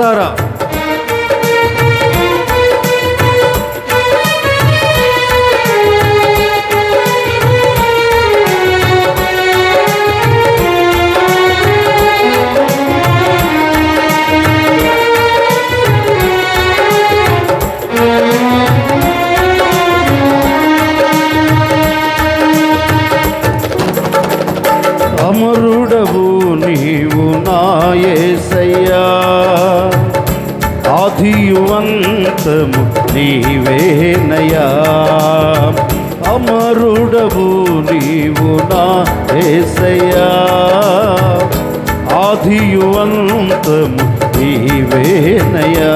మనసారా అమరుడవు నీవు నా యేసయ్యా, ఆదియు అంతము నీవేనయ్యా. అమరుడవు నీవు నా యేసయ్యా, ఆదియు అంతము నీవేనయ్యా.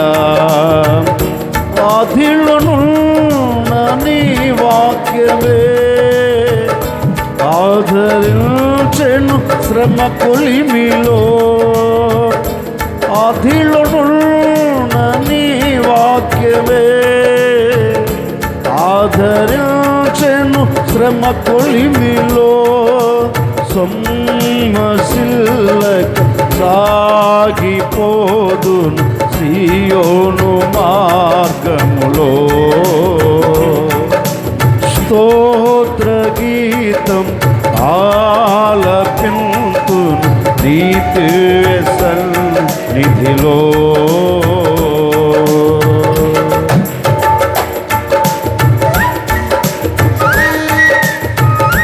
ఆదిలోనున్న నీ వాక్యమే ఆదరించెను శ్రమ కొలిమిలో. ఆదిలోనున్న నీ వాక్యమే ఆదరించెను శ్రమ కొలిమిలో. సొమ్మసిల్లక సాగిపోదును సియోను మార్గములో. స్తోత్ర గీతం ఆలపింతును నీతి సన్నిధిలో.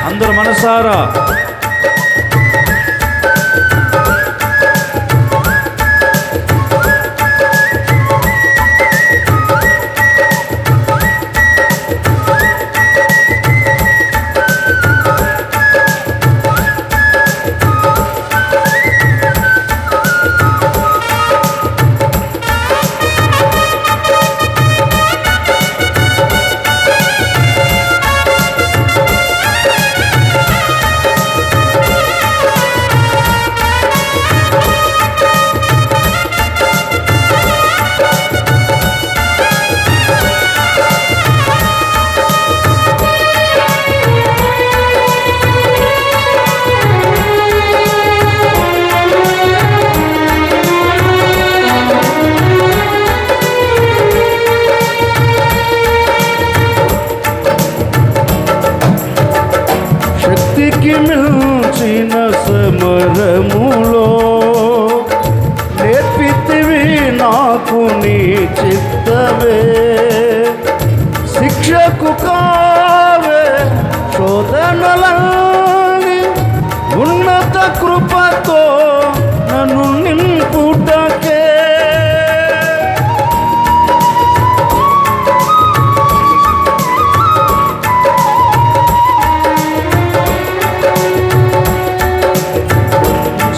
అందరూ మనసారా మిల్చిన సమరములో నేర్పితివి నాకు నీ చిత్తమే. శిక్షకు కావే శోధనలని ఉన్నత కృపతో నన్ను నింపుటకే.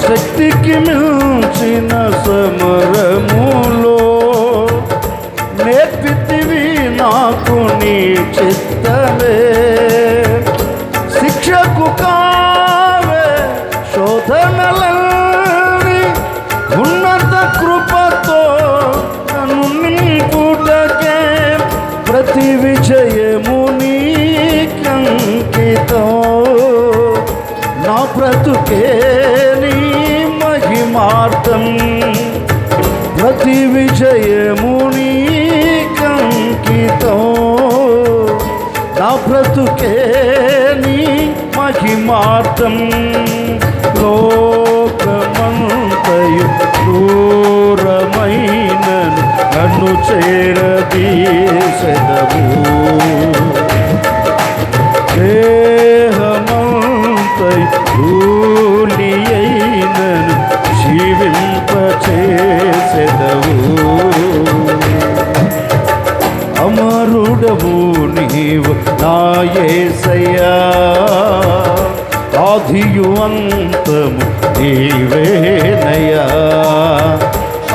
శక్తికి మిల్చిన సమరములో నేర్పితివి నాకు నీ చిత్తమే. శిక్షకు కావే శోధనలని ఉన్నత కృపతో నన్ను నింపుటకే. ప్రతి విజయము నీకంకితం, నా బ్రతుకే నీ మహిమార్థం. ప్రతి విజయము నీకంకితం, నా బ్రతుకే నీ మహిమార్థం. లోకమంతయు దూరమైనను నన్ను చేరదీసెదవు. ధూళి అయినను జీవింపచేసెదవు. అమరుడవు నీవు నా యేసయ్యా, ఆదియు అంతము నీవేనయ్యా.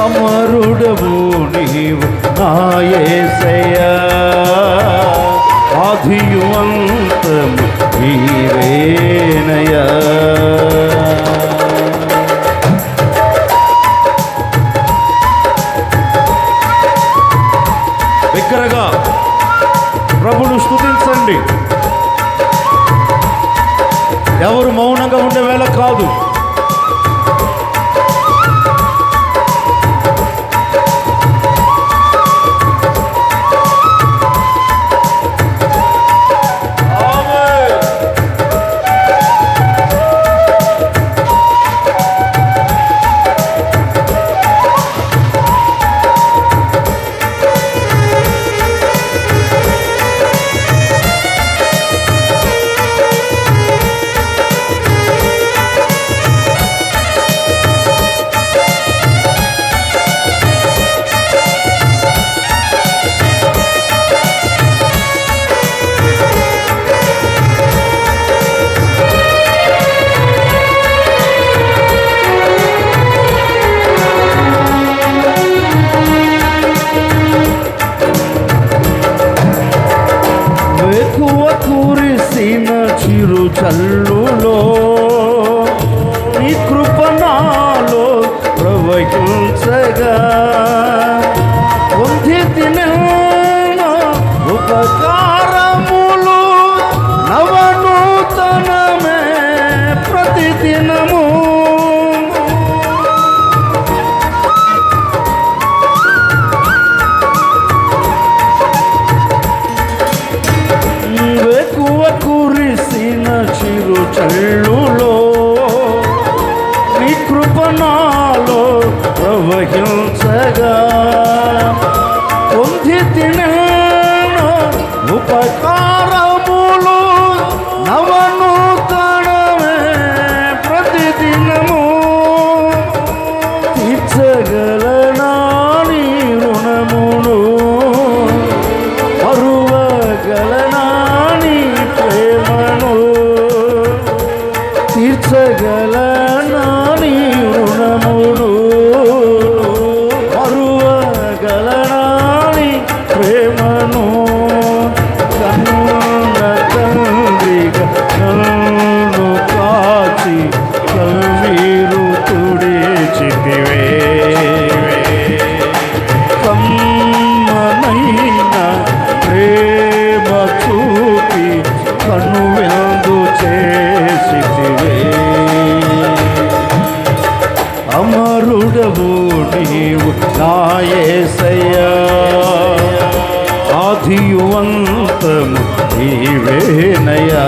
అమరుడవు నీవు నా యేసయ్యా, ఆదియు అంతము నీవేనయ్యా. బిగ్గరగా ప్రభును స్తుతించండి. ఎవరు మౌనంగా ఉండే వేళ కాదు. చిరు చల్లులో నీ కృప నాలో ప్రవహించగా పొందితి నేను ఉపకారములు నవనూతనమే ప్రతిదినము. వెకువ కురిసిన చిరు చల్లులో నీ కృప నాలో ప్రవహించగా పొందితి నేను ఉపకారములు నవనూతనమే ప్రతిదినము. తీర్చగలనా నీ రుణమును, మరువగలనా నీ ప్రేమను, తీర్చగలనా నీ రుణమును, మరువగలనా నీ ప్రేమను. కన్న తండ్రిగా నన్ను కాచి కన్నీరు తుడిచితివే. కమ్మనైన ప్రేమ చూపి కనువిందు చేసితివే. అమరుడవు నీవు నా యేసయ్యా, ఆదియు అంతము నీవేనయ్యా.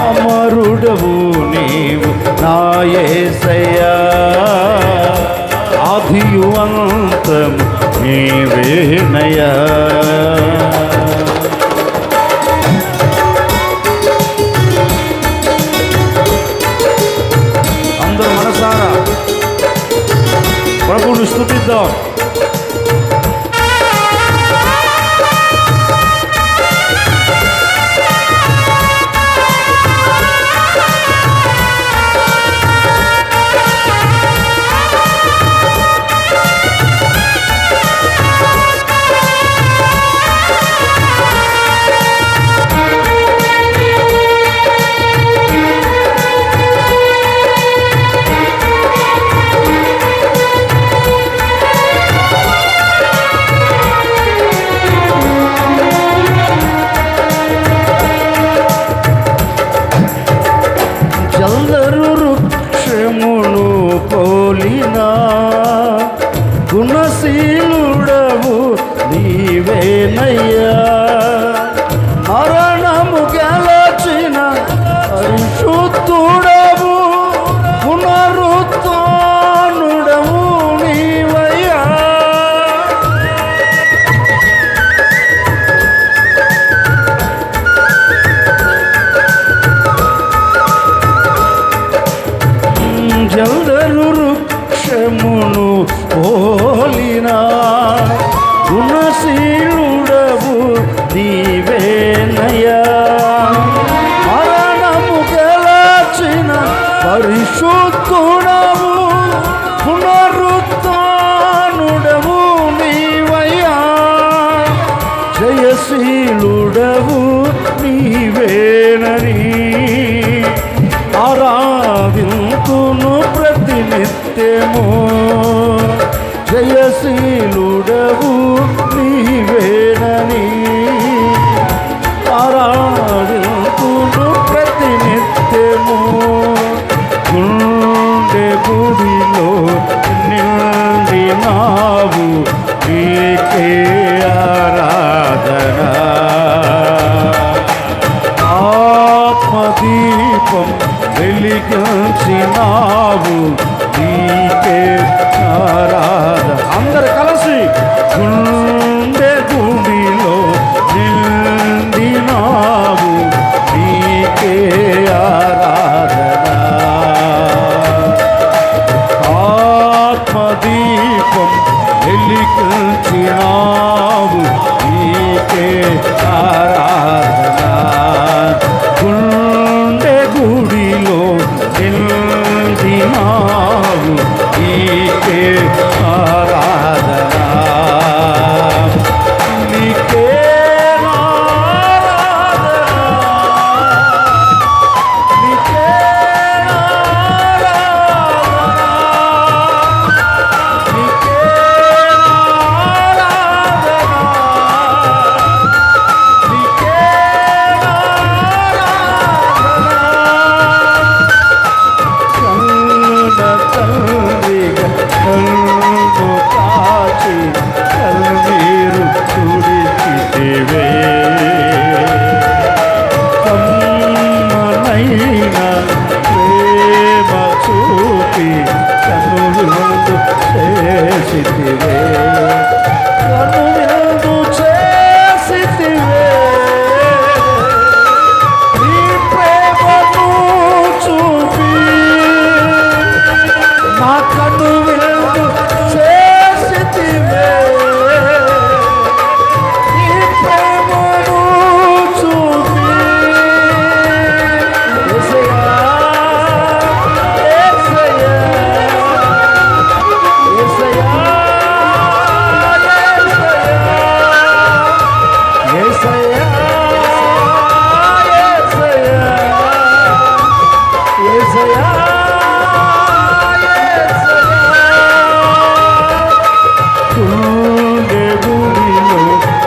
అమరుడవు నీవు నా యేసయ్యా, ఆదియు అంతము నీవేనయ్యా. అందరూ మనసారా ప్రభువును స్తుతిద్దాం. చల్లరు వృక్షమును పోలిన గుణశీలుడవు నీవేనయ్యా. మరణము గెలచిన పరిశుద్ధుడవు, పునరుత్థానుడవు నీవయ్యా. జల్దరు వృక్షమును పోలిన గుణశీలుడవు నీవేనయ్యా. మరణము గెలచిన పరిశుద్ధుడవు, పునరుత్థానుడవు నీవయ్యా. జయశీలుడవు నీవేనని ఆరాధింతును ప్రతినిత్యము. జయశీలుడవు నీవేనని ఆరాధింతును ప్రతినిత్యము. గుండె గుడిలో నిండినావు, నీకే ఆరాధన. ఆత్మదీపం వెలిగించినావు, నీకే ఆరాధన. అందరు కలిసి గుండె గుడిలో నిండినావు, నీకే ఆరాధన. ఆత్మదీపం వెలిగించినావు, నీకే ఆరాధన. గుండె గుడిలో నిండినావు, నీకే ఆరాధన. బ్రహ్మనైనా ప్రేమ చూపి కనువిందు చేసితివే కనువిందు చేసితివే నీ ప్రేమను చూపి నా కనువిందు చేసితివే నీ ప్రేమను చూపి యేసయ్యా యేసయ్యా యేసయ్యా యేసయ్యా గుండె గుడిలో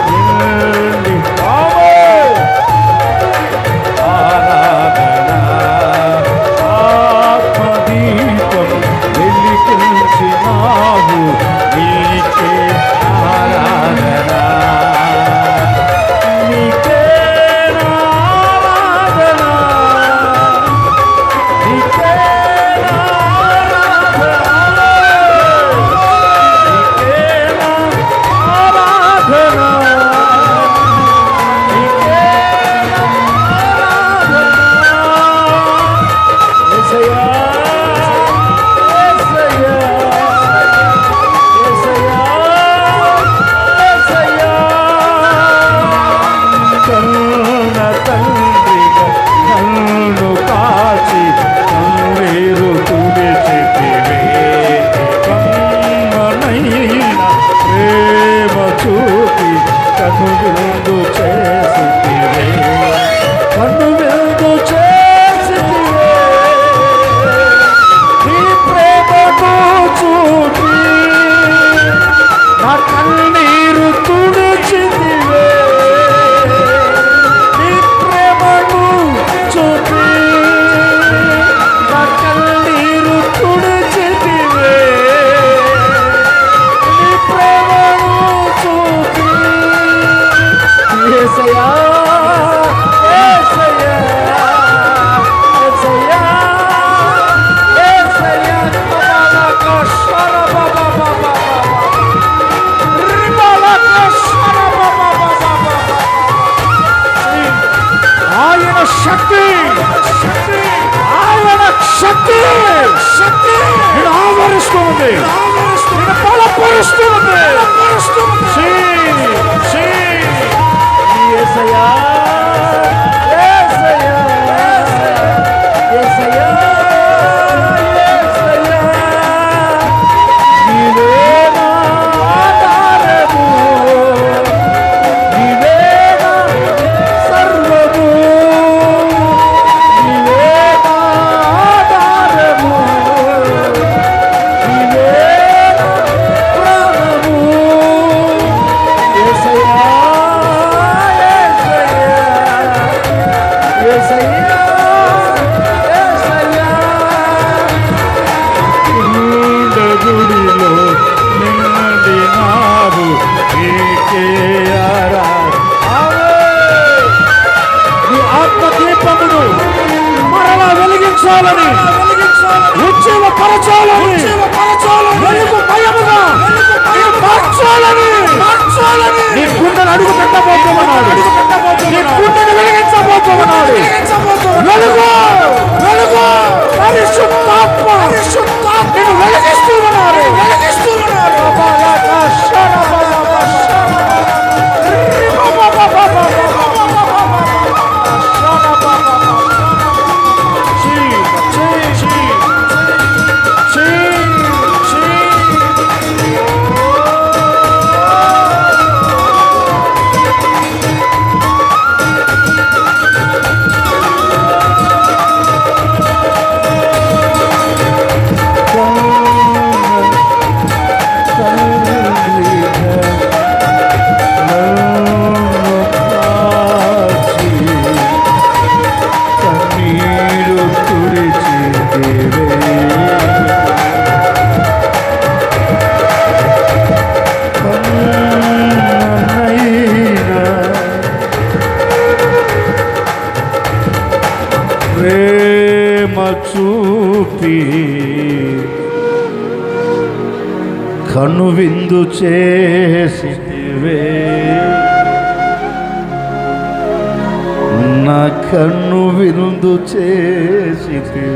నిండి ఆరాధన ఆత్మదీపం వెలిగించినావు నీకే ఆరాధన నీకే ఆరాధన నీకే తండ్రిగా నన్ను కాచి కన్నీరు తుడిచితివే కమ్మనైన ప్రేమ చూపి కనువిందు చేసితివే కనువిందు చేసితివే నీ ప్రేమను చూపి నా కన్నీరు తుడిచితివే నీ ప్రేమను చూపి నా కన్నీరు తుడిచితివే నీ ప్రేమను చూపి యేసయ్యా యేసయ్యా యేసయ్యా యేసయ్యా బాబాలక షరబాబాబాబా రిబాలక షరబాబాబాబా ఆయన శక్తి ఆయన శక్తి నేను ఆవరిస్తుంది నేను బలపరుస్తుంది యేసయ్యా యేసయ్యా యేసయ్యా యేసయ్యా నీవే నా ఆధారము నీవే నా సర్వము నీవే నా ఆధారము నీవే నా ప్రాణము యేసయ్యా యేసయ్యా యేసయ్యా గుండె గుడిలో నిండినావు నీకే నీ ఆత్మదీపమును మరలా వెలిగించాలని ఉజ్జీవపరచాలని వెలుగు భయముగా మార్చాలని నీ గుండెను అడుగు పెట్టబోతున్నాడు నీ గుండెను వెలిగించబోతున్నాడు వెలుగు వెలుగు పరిశుద్ధాత్మ నిన్ను వెలిగిస్తూ ఉన్నాడు ప్రేమ చూపి కనువిందు చేసితివే, నా కన్ను విందు చేసితివే,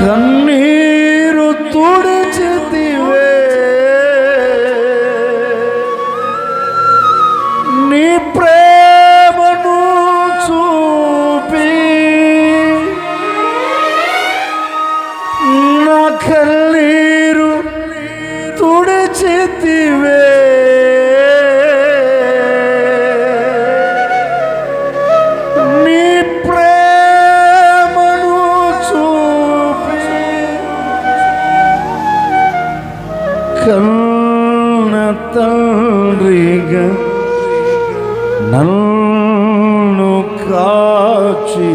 కన్నీరు తుడిచితివే, నీ ప్రేమను చూపి నా కన్నీరు తుడిచితివే, నీ ప్రేమను చూపి కన్న తండ్రిగా నన్ను కాచి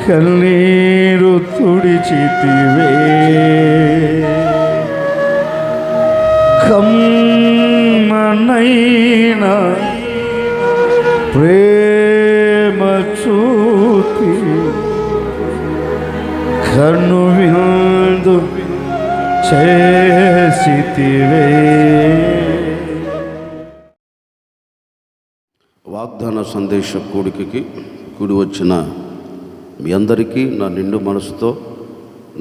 కన్నీరు తుడిచితివే, కమ్మనైనా ప్రేమ చూపి కన్ను విందు చేసితివే. వాగ్దాన సందేశ కూడికకి కూడి వచ్చిన మీ అందరికీ నా నిండు మనసుతో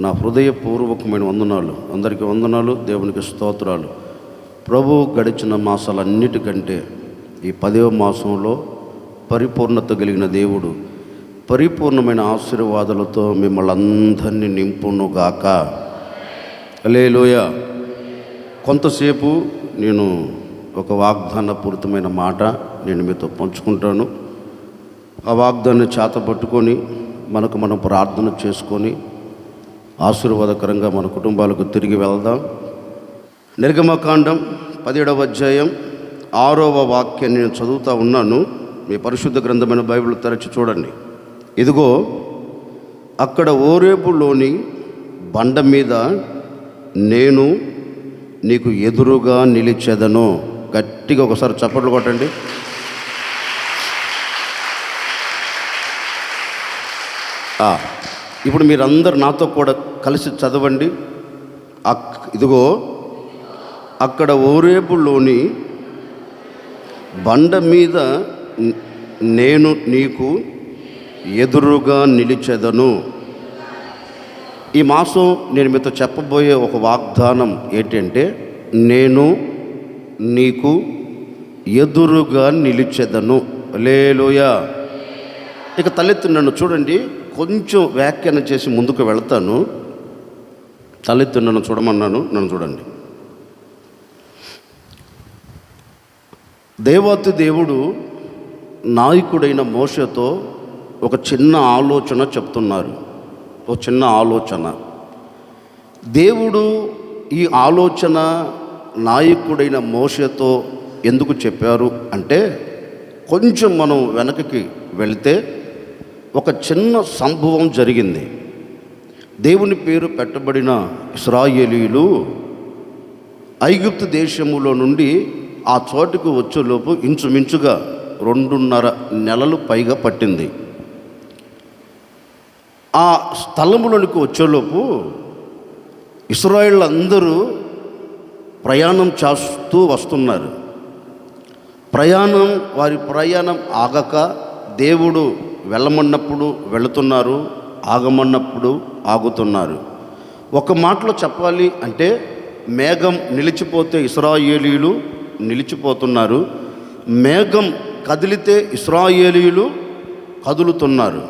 నా హృదయపూర్వకమైన వందనాలు. అందరికీ వందనాలు, దేవునికి స్తోత్రాలు. ప్రభు గడిచిన మాసాలన్నిటికంటే ఈ 10వ మాసంలో పరిపూర్ణత కలిగిన దేవుడు పరిపూర్ణమైన ఆశీర్వాదాలతో మిమ్మల్ని అందరినీ నింపునుగాక. హల్లెలూయా. కొంతసేపు నేను ఒక వాగ్దాన పూరితమైన మాట నేను మీతో పంచుకుంటాను. ఆ వాగ్దాన్ని చేతపట్టుకొని మనం ప్రార్థన చేసుకొని ఆశీర్వాదకరంగా మన కుటుంబాలకు తిరిగి వెళ్దాం. నిర్గమకాండం 17వ అధ్యాయం 6వ వాక్యాన్ని నేను చదువుతూ ఉన్నాను. మీ పరిశుద్ధ గ్రంథమైన బైబిల్ తెరచి చూడండి. ఇదిగో, అక్కడ ఓరేబులోని బండ మీద నేను నీకు ఎదురుగా నిలిచెదను. గట్టిగా ఒకసారి చప్పట్లు కొట్టండి. ఇప్పుడు మీరందరు నాతో కూడా కలిసి చదవండి. ఇదిగో, అక్కడ ఓరేబులోని బండ మీద నేను నీకు ఎదురుగా నిలిచెదను. ఈ మాసం నేను మీతో చెప్పబోయే ఒక వాగ్దానం ఏంటంటే, నేను నీకు ఎదురుగా నిలిచెదను. హల్లెలూయా. ఇక తలెత్తి నన్ను చూడండి. కొంచెం వ్యాఖ్యానం చేసి ముందుకు వెళ్తాను. తలెత్తి నన్ను చూడమన్నాను, నన్ను చూడండి. దేవాతి దేవుడు నాయకుడైన మోషేతో ఒక చిన్న ఆలోచన చెప్తున్నారు. ఒక చిన్న ఆలోచన. దేవుడు ఈ ఆలోచన నాయకుడైన మోషేతో ఎందుకు చెప్పారు అంటే, కొంచెం మనం వెనక్కి వెళితే ఒక చిన్న సంభవం జరిగింది. దేవుని పేరు పెట్టబడిన ఇశ్రాయేలీయులు ఐగుప్తు దేశములో నుండి ఆ చోటుకు వచ్చేలోపు ఇంచుమించుగా 2.5 నెలలు పైగా పట్టింది. ఆ స్థలములోనికి వచ్చేలోపు ఇశ్రాయేళ్లందరూ ప్రయాణం చేస్తూ వస్తున్నారు. వారి ప్రయాణం ఆగక దేవుడు వెళ్ళమన్నప్పుడు వెళుతున్నారు, ఆగమన్నప్పుడు ఆగుతున్నారు. ఒక మాటలో చెప్పాలి అంటే, మేఘం నిలిచిపోతే ఇశ్రాయేలీయులు నిలిచిపోతున్నారు, మేఘం కదిలితే ఇశ్రాయేలీయులు కదులుతున్నారు.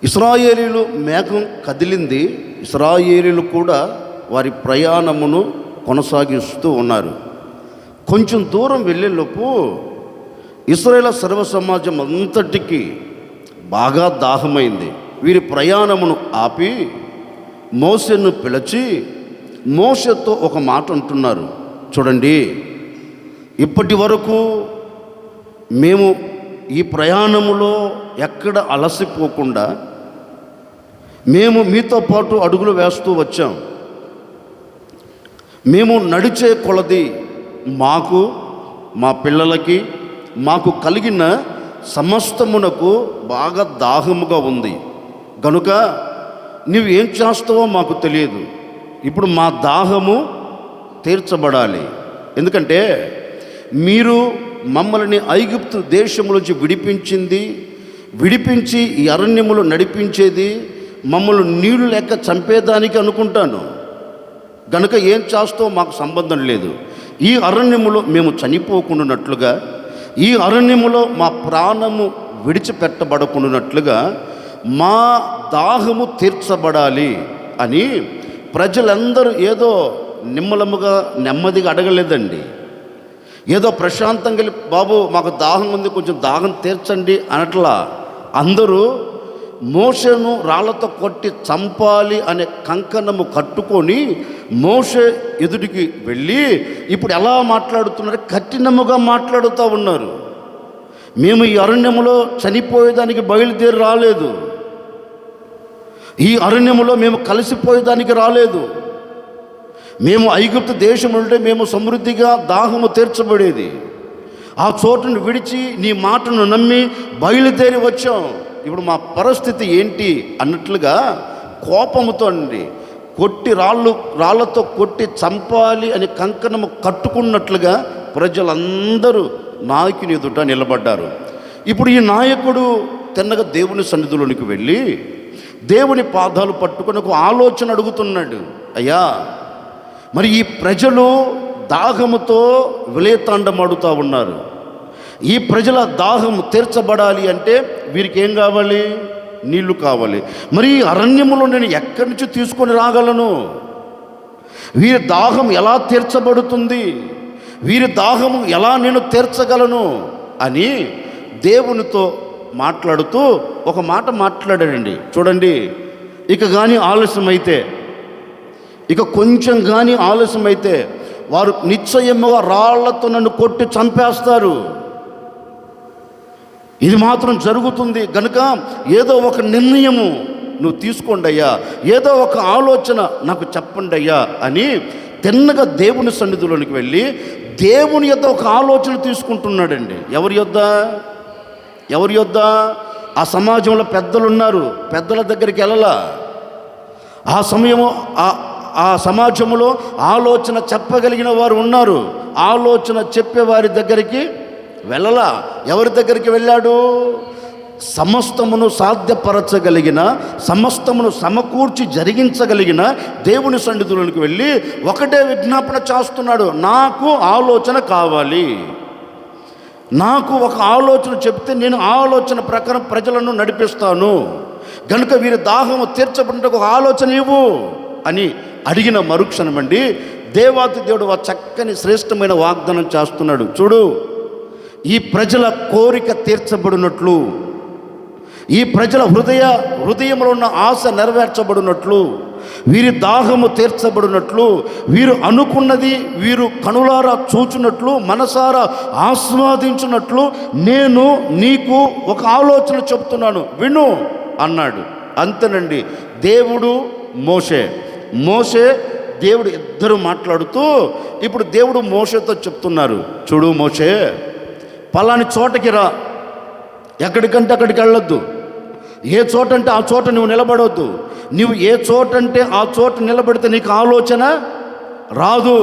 ఇశ్రాయేలీయులు మేఘం కదిలింది, ఇశ్రాయేలీయులు కూడా వారి ప్రయాణమును కొనసాగిస్తూ ఉన్నారు. కొంచెం దూరం వెళ్ళేలోపు ఇశ్రాయేలు సర్వ సమాజం అంతటికి బాగా దాహమైంది. వీరి ప్రయాణమును ఆపి మోషేను పిలిచి మోషేతో ఒక మాట అంటున్నారు. చూడండి, ఇప్పటి వరకు మేము ఈ ప్రయాణములో ఎక్కడ అలసిపోకుండా మేము మీతో పాటు అడుగులు వేస్తూ వచ్చాం. మేము నడిచే కొలది మాకు మా పిల్లలకి మాకు కలిగిన సమస్తమునకు బాగా దాహముగా ఉంది గనుక నువ్వు ఏం చేస్తావో మాకు తెలియదు. ఇప్పుడు మా దాహము తీర్చబడాలి. ఎందుకంటే మీరు మమ్మల్ని ఐగుప్తు దేశంలోంచి విడిపించి ఈ అరణ్యములో నడిపించేది మమ్మల్ని నీళ్లు లేక చంపేదానికి అనుకుంటాను. గనుక ఏం చేస్తావో మాకు సంబంధం లేదు. ఈ అరణ్యములో మేము చనిపోకుండానట్లుగా, ఈ అరణ్యములో మా ప్రాణము విడిచిపెట్టబడకుండానట్లుగా మా దాహము తీర్చబడాలి అని ప్రజలందరూ ఏదో నిమ్మలముగా నెమ్మదిగా అడగలేదండి. ఏదో ప్రశాంతంగా బాబు మాకు దాహం ఉంది, కొంచెం దాహం తీర్చండి అనట్లా. అందరూ మోషేను రాళ్లతో కొట్టి చంపాలి అనే కంకణము కట్టుకొని మోషే ఎదుటికి వెళ్ళి ఇప్పుడు ఎలా మాట్లాడుతున్నారు? కఠినముగా మాట్లాడుతూ ఉన్నారు. మేము ఈ అరణ్యములో చనిపోయేదానికి బయలుదేరి రాలేదు, ఈ అరణ్యములో మేము కలిసిపోయేదానికి రాలేదు. మేము ఐగుప్తు దేశం ఉంటే మేము సమృద్ధిగా దాహము తీర్చబడేది. ఆ చోటును విడిచి నీ మాటను నమ్మి బయలుదేరి వచ్చాం. ఇప్పుడు మా పరిస్థితి ఏంటి అన్నట్లుగా కోపముతో అండి రాళ్లతో కొట్టి చంపాలి అని కంకణము కట్టుకున్నట్లుగా ప్రజలందరూ నాయకుని ఎదుట నిలబడ్డారు. ఇప్పుడు ఈ నాయకుడు తిన్నగా దేవుని సన్నిధిలోనికి వెళ్ళి దేవుని పాదాలు పట్టుకొని ఒక ఆలోచన అడుగుతున్నాడు. అయ్యా, మరి ఈ ప్రజలు దాహముతో విలేతాండమాడుతూ ఉన్నారు. ఈ ప్రజల దాహం తీర్చబడాలి అంటే వీరికి ఏం కావాలి? నీళ్లు కావాలి. మరి ఈ అరణ్యములో నేను ఎక్కడి నుంచి తీసుకొని రాగలను? వీరి దాహం ఎలా తీర్చబడుతుంది? వీరి దాహము ఎలా నేను తీర్చగలను అని దేవునితో మాట్లాడుతూ ఒక మాట మాట్లాడాడండి. చూడండి, ఇక కానీ ఆలస్యమైతే, ఇక కొంచెం కానీ ఆలస్యమైతే వారు నిశ్చయముగా రాళ్లతో నన్ను కొట్టి చంపేస్తారు. ఇది మాత్రం జరుగుతుంది గనుక ఏదో ఒక నిర్ణయము నువ్వు తీసుకోండి అయ్యా, ఏదో ఒక ఆలోచన నాకు చెప్పండి అయ్యా అని తిన్నగా దేవుని సన్నిధిలోనికి వెళ్ళి దేవుని యొద్ద ఒక ఆలోచన తీసుకుంటున్నాడండి. ఎవరి యొద్ద? ఆ సమాజంలో పెద్దలు ఉన్నారు, పెద్దల దగ్గరికి వెళ్ళలా. ఆ సమాజంలో ఆలోచన చెప్పగలిగిన వారు ఉన్నారు, ఆలోచన చెప్పే వారి దగ్గరికి వెళ్ళలా. ఎవరి దగ్గరికి వెళ్ళాడు? సమస్తమును సాధ్యపరచగలిగిన, సమస్తమును సమకూర్చి జరిగించగలిగిన దేవుని సన్నిధిలోనికి వెళ్ళి ఒకటే విజ్ఞాపన చేస్తున్నాడు. నాకు ఆలోచన కావాలి, నాకు ఒక ఆలోచన చెప్తే నేను ఆలోచన ప్రకారం ప్రజలను నడిపిస్తాను. కనుక వీరి దాహము తీర్చబడిన ఒక ఆలోచన ఇవ్వు అని అడిగిన మరుక్షణం అండి దేవాతి దేవుడు ఆ చక్కని శ్రేష్టమైన వాగ్దానం చేస్తున్నాడు. చూడు, ఈ ప్రజల కోరిక తీర్చబడినట్లు, ఈ ప్రజల హృదయంలో ఉన్న ఆశ నెరవేర్చబడినట్లు, వీరి దాహము తీర్చబడినట్లు, వీరు అనుకున్నది వీరు కనులారా చూచున్నట్లు, మనసారా ఆస్వాదించినట్లు నేను నీకు ఒక ఆలోచన చెప్తున్నాను, విను అన్నాడు. అంతేనండి. దేవుడు మోషే దేవుడు ఇద్దరు మాట్లాడుతూ ఇప్పుడు దేవుడు మోషేతో చెప్తున్నారు. చూడు మోషే, పలాని చోటకి రా, ఎక్కడికంటే అక్కడికి వెళ్ళొద్దు, ఏ చోట అంటే ఆ చోట నువ్వు నిలబడవద్దు. నువ్వు ఏ చోట అంటే ఆ చోట నిలబడితే నీకు ఆలోచన రాదు.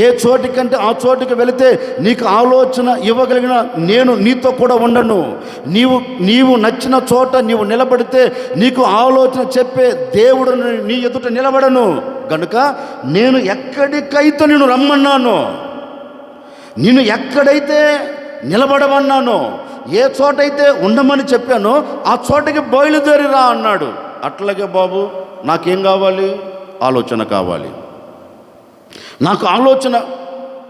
ఏ చోటికంటే ఆ చోటికి వెళితే నీకు ఆలోచన ఇవ్వగలిగిన నేను నీతో కూడా ఉండను. నీవు నచ్చిన చోట నీవు నిలబడితే నీకు ఆలోచన చెప్పే దేవుడు నీ ఎదుట నిలబడను. కనుక నేను ఎక్కడికైతే నేను రమ్మన్నానో, నేను ఎక్కడైతే నిలబడమన్నానో, ఏ చోటైతే ఉండమని చెప్పానో ఆ చోటకి బయలుదేరిరా అన్నాడు. అట్లాగే బాబు, నాకేం కావాలి? ఆలోచన కావాలి. నాకు ఆలోచన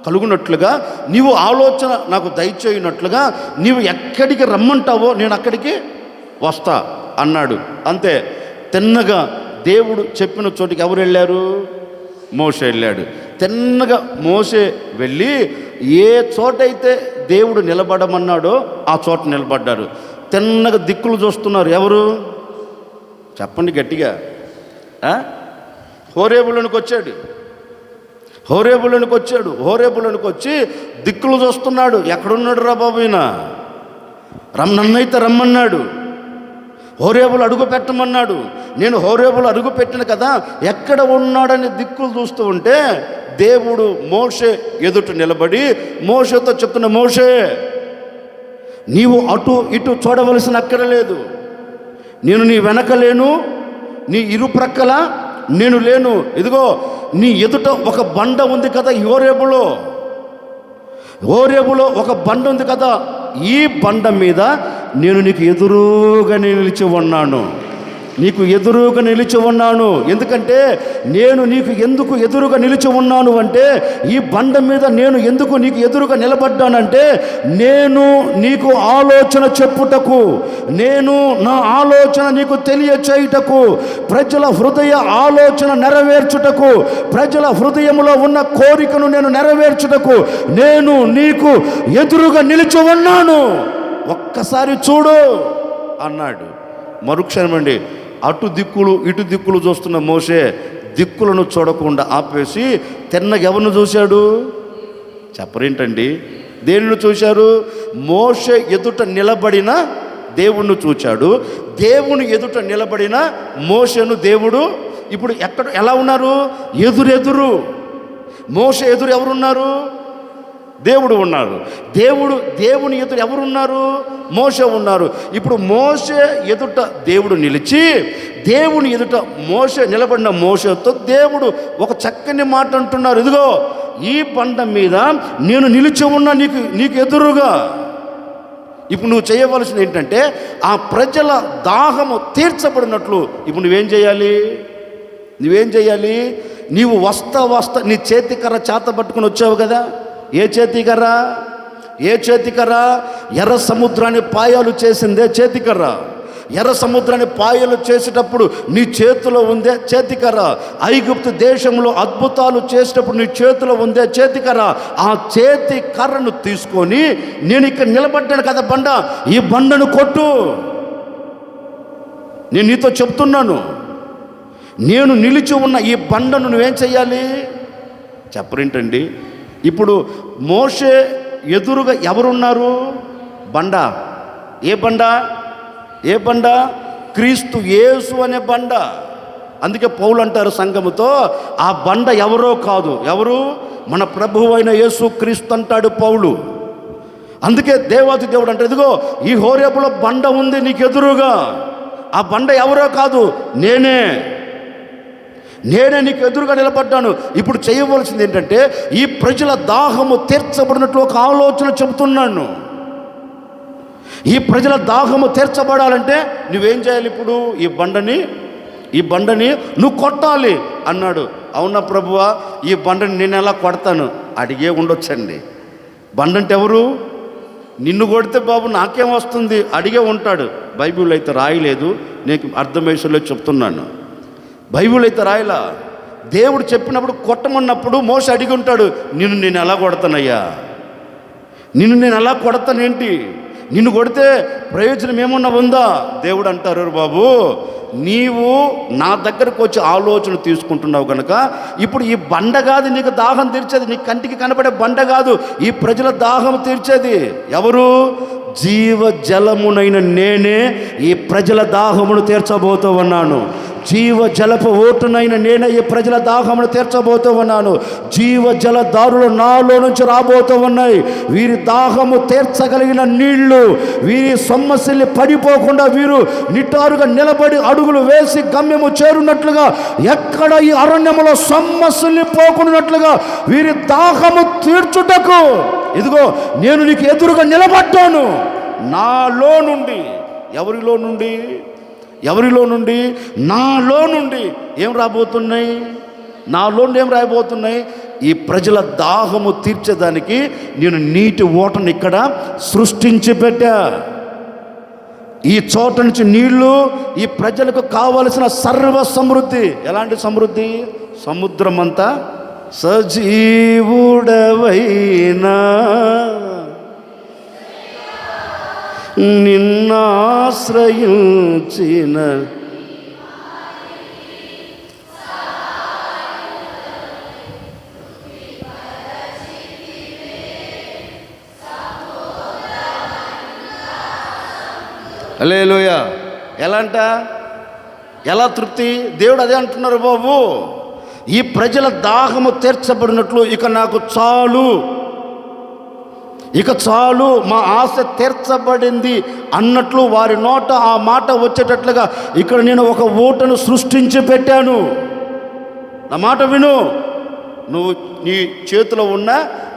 కలుగునట్లుగా నీవు ఆలోచన నాకు దయచేయనట్లుగా నీవు ఎక్కడికి రమ్మంటావో నేను అక్కడికి వస్తా అన్నాడు. అంతే, తిన్నగా దేవుడు చెప్పిన చోటికి ఎవరు వెళ్ళారు? మోషే వెళ్ళాడు. తిన్నగా మోషే వెళ్ళి ఏ చోటైతే దేవుడు నిలబడమన్నాడో ఆ చోట నిలబడ్డారు. తిన్నగా దిక్కులు చూస్తున్నారు. ఎవరు? చెప్పండి గట్టిగా. హోరేబులోనికి వచ్చాడు. హోరేబులోనికి వచ్చాడు. హోరేబులోనికి వచ్చి దిక్కులు చూస్తున్నాడు. ఎక్కడున్నాడు రా బాబు ఈయన? నన్నైతే రమ్మన్నాడు, హోరేబులు అడుగు పెట్టమన్నాడు. నేను హోరేబులు అడుగు పెట్టిన కదా, ఎక్కడ ఉన్నాడని దిక్కులు చూస్తూ ఉంటే దేవుడు మోషే ఎదుట నిలబడి మోషేతో చెప్తున్న, మోషే నీవు అటు ఇటు చూడవలసిన అక్కరలేదు. నేను నీ వెనక లేను, నీ ఇరుప్రక్కల నేను లేను. ఇదిగో నీ ఎదుట ఒక బండ ఉంది కదా, హోరేబులో ఒక బండ ఉంది కదా, ఈ బండ మీద నేను నీకు ఎదురుగా నిలిచి ఉన్నాను. నీకు ఎదురుగా నిలిచి ఉన్నాను. ఎందుకంటే నేను నీకు ఎందుకు ఎదురుగా నిలిచి ఉన్నాను అంటే, ఈ బండ మీద నేను ఎందుకు నీకు ఎదురుగా నిలబడ్డానంటే, నేను నీకు ఆలోచన చెప్పుటకు, నేను నా ఆలోచన నీకు తెలియచేయుటకు, ప్రజల హృదయ ఆలోచన నెరవేర్చుటకు, ప్రజల హృదయంలో ఉన్న కోరికను నేను నెరవేర్చుటకు నేను నీకు ఎదురుగా నిలిచి ఉన్నాను. ఒక్కసారి చూడు అన్నాడు. మరుక్షణమండి అటు దిక్కులు ఇటు దిక్కులు చూస్తున్న మోషే దిక్కులను చూడకుండా ఆపేసి తిన్నగా ఎవరిని చూశాడు? చెప్పరేంటండి? దేనిని చూశారు? మోషే ఎదుట నిలబడిన దేవుణ్ణి చూచాడు. దేవుని ఎదుట నిలబడిన మోషేను దేవుడు ఇప్పుడు ఎలా ఉన్నారు? ఎదురెదురు. మోషే ఎదురు ఎవరున్నారు? దేవుడు ఉన్నారు. దేవుని ఎదురు ఎవరున్నారు? మోషే ఉన్నారు. ఇప్పుడు మోషే ఎదుట దేవుడు నిలిచి, దేవుని ఎదుట మోషే నిలబడిన మోషేతో దేవుడు ఒక చక్కని మాట అంటున్నారు. ఇదిగో ఈ బండ మీద నేను నిలిచి ఉన్నా నీకు ఎదురుగా. ఇప్పుడు నువ్వు చేయవలసింది ఏంటంటే, ఆ ప్రజల దాహము తీర్చబడినట్లు ఇప్పుడు నువ్వేం చేయాలి? నీవు వస్తా నీ చేతికర్ర చేత పట్టుకుని వచ్చావు కదా. ఏ చేతికర్ర? ఎర్ర సముద్రాన్ని పాయాలు చేసిందే చేతికర్ర. ఎర్ర సముద్రాన్ని పాయలు చేసేటప్పుడు నీ చేతిలో ఉందే చేతికర్ర. ఐగుప్తు దేశంలో అద్భుతాలు చేసేటప్పుడు నీ చేతిలో ఉందే చేతికర్ర. ఆ చేతి కర్రను తీసుకొని, నేను ఇక్కడ నిలబడ్డాను కదా బండ, ఈ బండను కొట్టు. నేను నీతో చెప్తున్నాను, నేను నిలిచి ఉన్న ఈ బండను నువ్వేం చెయ్యాలి? చెప్పరేంటండి? ఇప్పుడు మోషే ఎదురుగా ఎవరున్నారు? బండ. ఏ బండ? క్రీస్తు యేసు అనే బండ. అందుకే పౌలు అంటారు సంఘముతో, ఆ బండ ఎవరో కాదు. ఎవరు? మన ప్రభువు అయిన యేసు క్రీస్తు అంటాడు పౌలు. అందుకే దేవాది దేవుడు అంటే, ఇదిగో ఈ హోరేబులో బండ ఉంది నీకు ఎదురుగా. ఆ బండ ఎవరో కాదు, నేనే నీకు ఎదురుగా నిలబడ్డాను. ఇప్పుడు చేయవలసింది ఏంటంటే, ఈ ప్రజల దాహము తీర్చబడినట్లు ఒక ఆలోచన చెబుతున్నాను. ఈ ప్రజల దాహము తీర్చబడాలంటే నువ్వేం చేయాలి? ఇప్పుడు ఈ బండని నువ్వు కొట్టాలి అన్నాడు. అవునా ప్రభువా, ఈ బండని నేను ఎలా కొడతాను? అడిగే ఉండొచ్చండి. బండ అంటే ఎవరు? నిన్ను కొడితే బాబు నాకేం వస్తుంది అడిగే ఉంటాడు. బైబిల్ అయితే రాయలేదు, నీకు అర్థమయ్యేలో చెప్తున్నాను. బైబిల్ అయితే రాయలా. దేవుడు చెప్పినప్పుడు కొట్టమన్నప్పుడు మోషే అడిగి ఉంటాడు, నేను ఎలా కొడతానయ్యా? నేను ఎలా కొడతానేంటి? నిన్ను కొడితే ప్రయోజనం ఏమన్నా ఉందా? దేవుడు అంటారు, బాబు నీవు నా దగ్గరకు వచ్చి ఆలోచన తీసుకుంటున్నావు కనుక ఇప్పుడు ఈ బండ కాదు నీకు దాహం తీర్చేది, నీ కంటికి కనబడే బండ కాదు ఈ ప్రజల దాహం తీర్చేది. ఎవరు? జీవ జలమునైన నేనే ఈ ప్రజల దాహమును తీర్చబోతూ ఉన్నాను. జీవ జలపు ఓటునైన నేనే ఈ ప్రజల దాహమును తీర్చబోతూ ఉన్నాను. జీవ జలదారులు నాలో నుంచి రాబోతూ ఉన్నాయి. వీరి దాహము తీర్చగలిగిన నీళ్లు వీరి సొమ్మసిల్లి పడిపోకుండా వీరు నిటారుగా నిలబడి అడుగులు వేసి గమ్యము చేరున్నట్లుగా, ఎక్కడ ఈ అరణ్యములో సొమ్మసిల్లి పోకున్నట్లుగా వీరి దాహము తీర్చుటకు ఇదిగో నేను నీకు ఎదురుగా నిలబడ్డాను. నాలో నుండి. ఎవరిలో నుండి? నాలో నుండి ఏం రాబోతున్నాయి? నాలో ఏం రాబోతున్నాయి? ఈ ప్రజల దాహము తీర్చేదానికి నేను నీటి ఓటను ఇక్కడ సృష్టించి పెట్టా. ఈ చోట నుంచి నీళ్లు ఈ ప్రజలకు కావలసిన సర్వ సమృద్ధి. ఎలాంటి సమృద్ధి? సముద్రమంతా సజీవుడవైనా నిన్నాశ్రయించిన హల్లెలూయా. ఎలా అంట? ఎలా తృప్తి? దేవుడు అదే అంటున్నారు, బాబు ఈ ప్రజల దాహము తీర్చబడినట్లు ఇక నాకు చాలు, ఇక చాలు, మా ఆశ తీర్చబడింది అన్నట్లు వారి నోట ఆ మాట వచ్చేటట్లుగా ఇక్కడ నేను ఒక ఊటను సృష్టించి పెట్టాను. నా మాట విను. నువ్వు నీ చేతిలో ఉన్న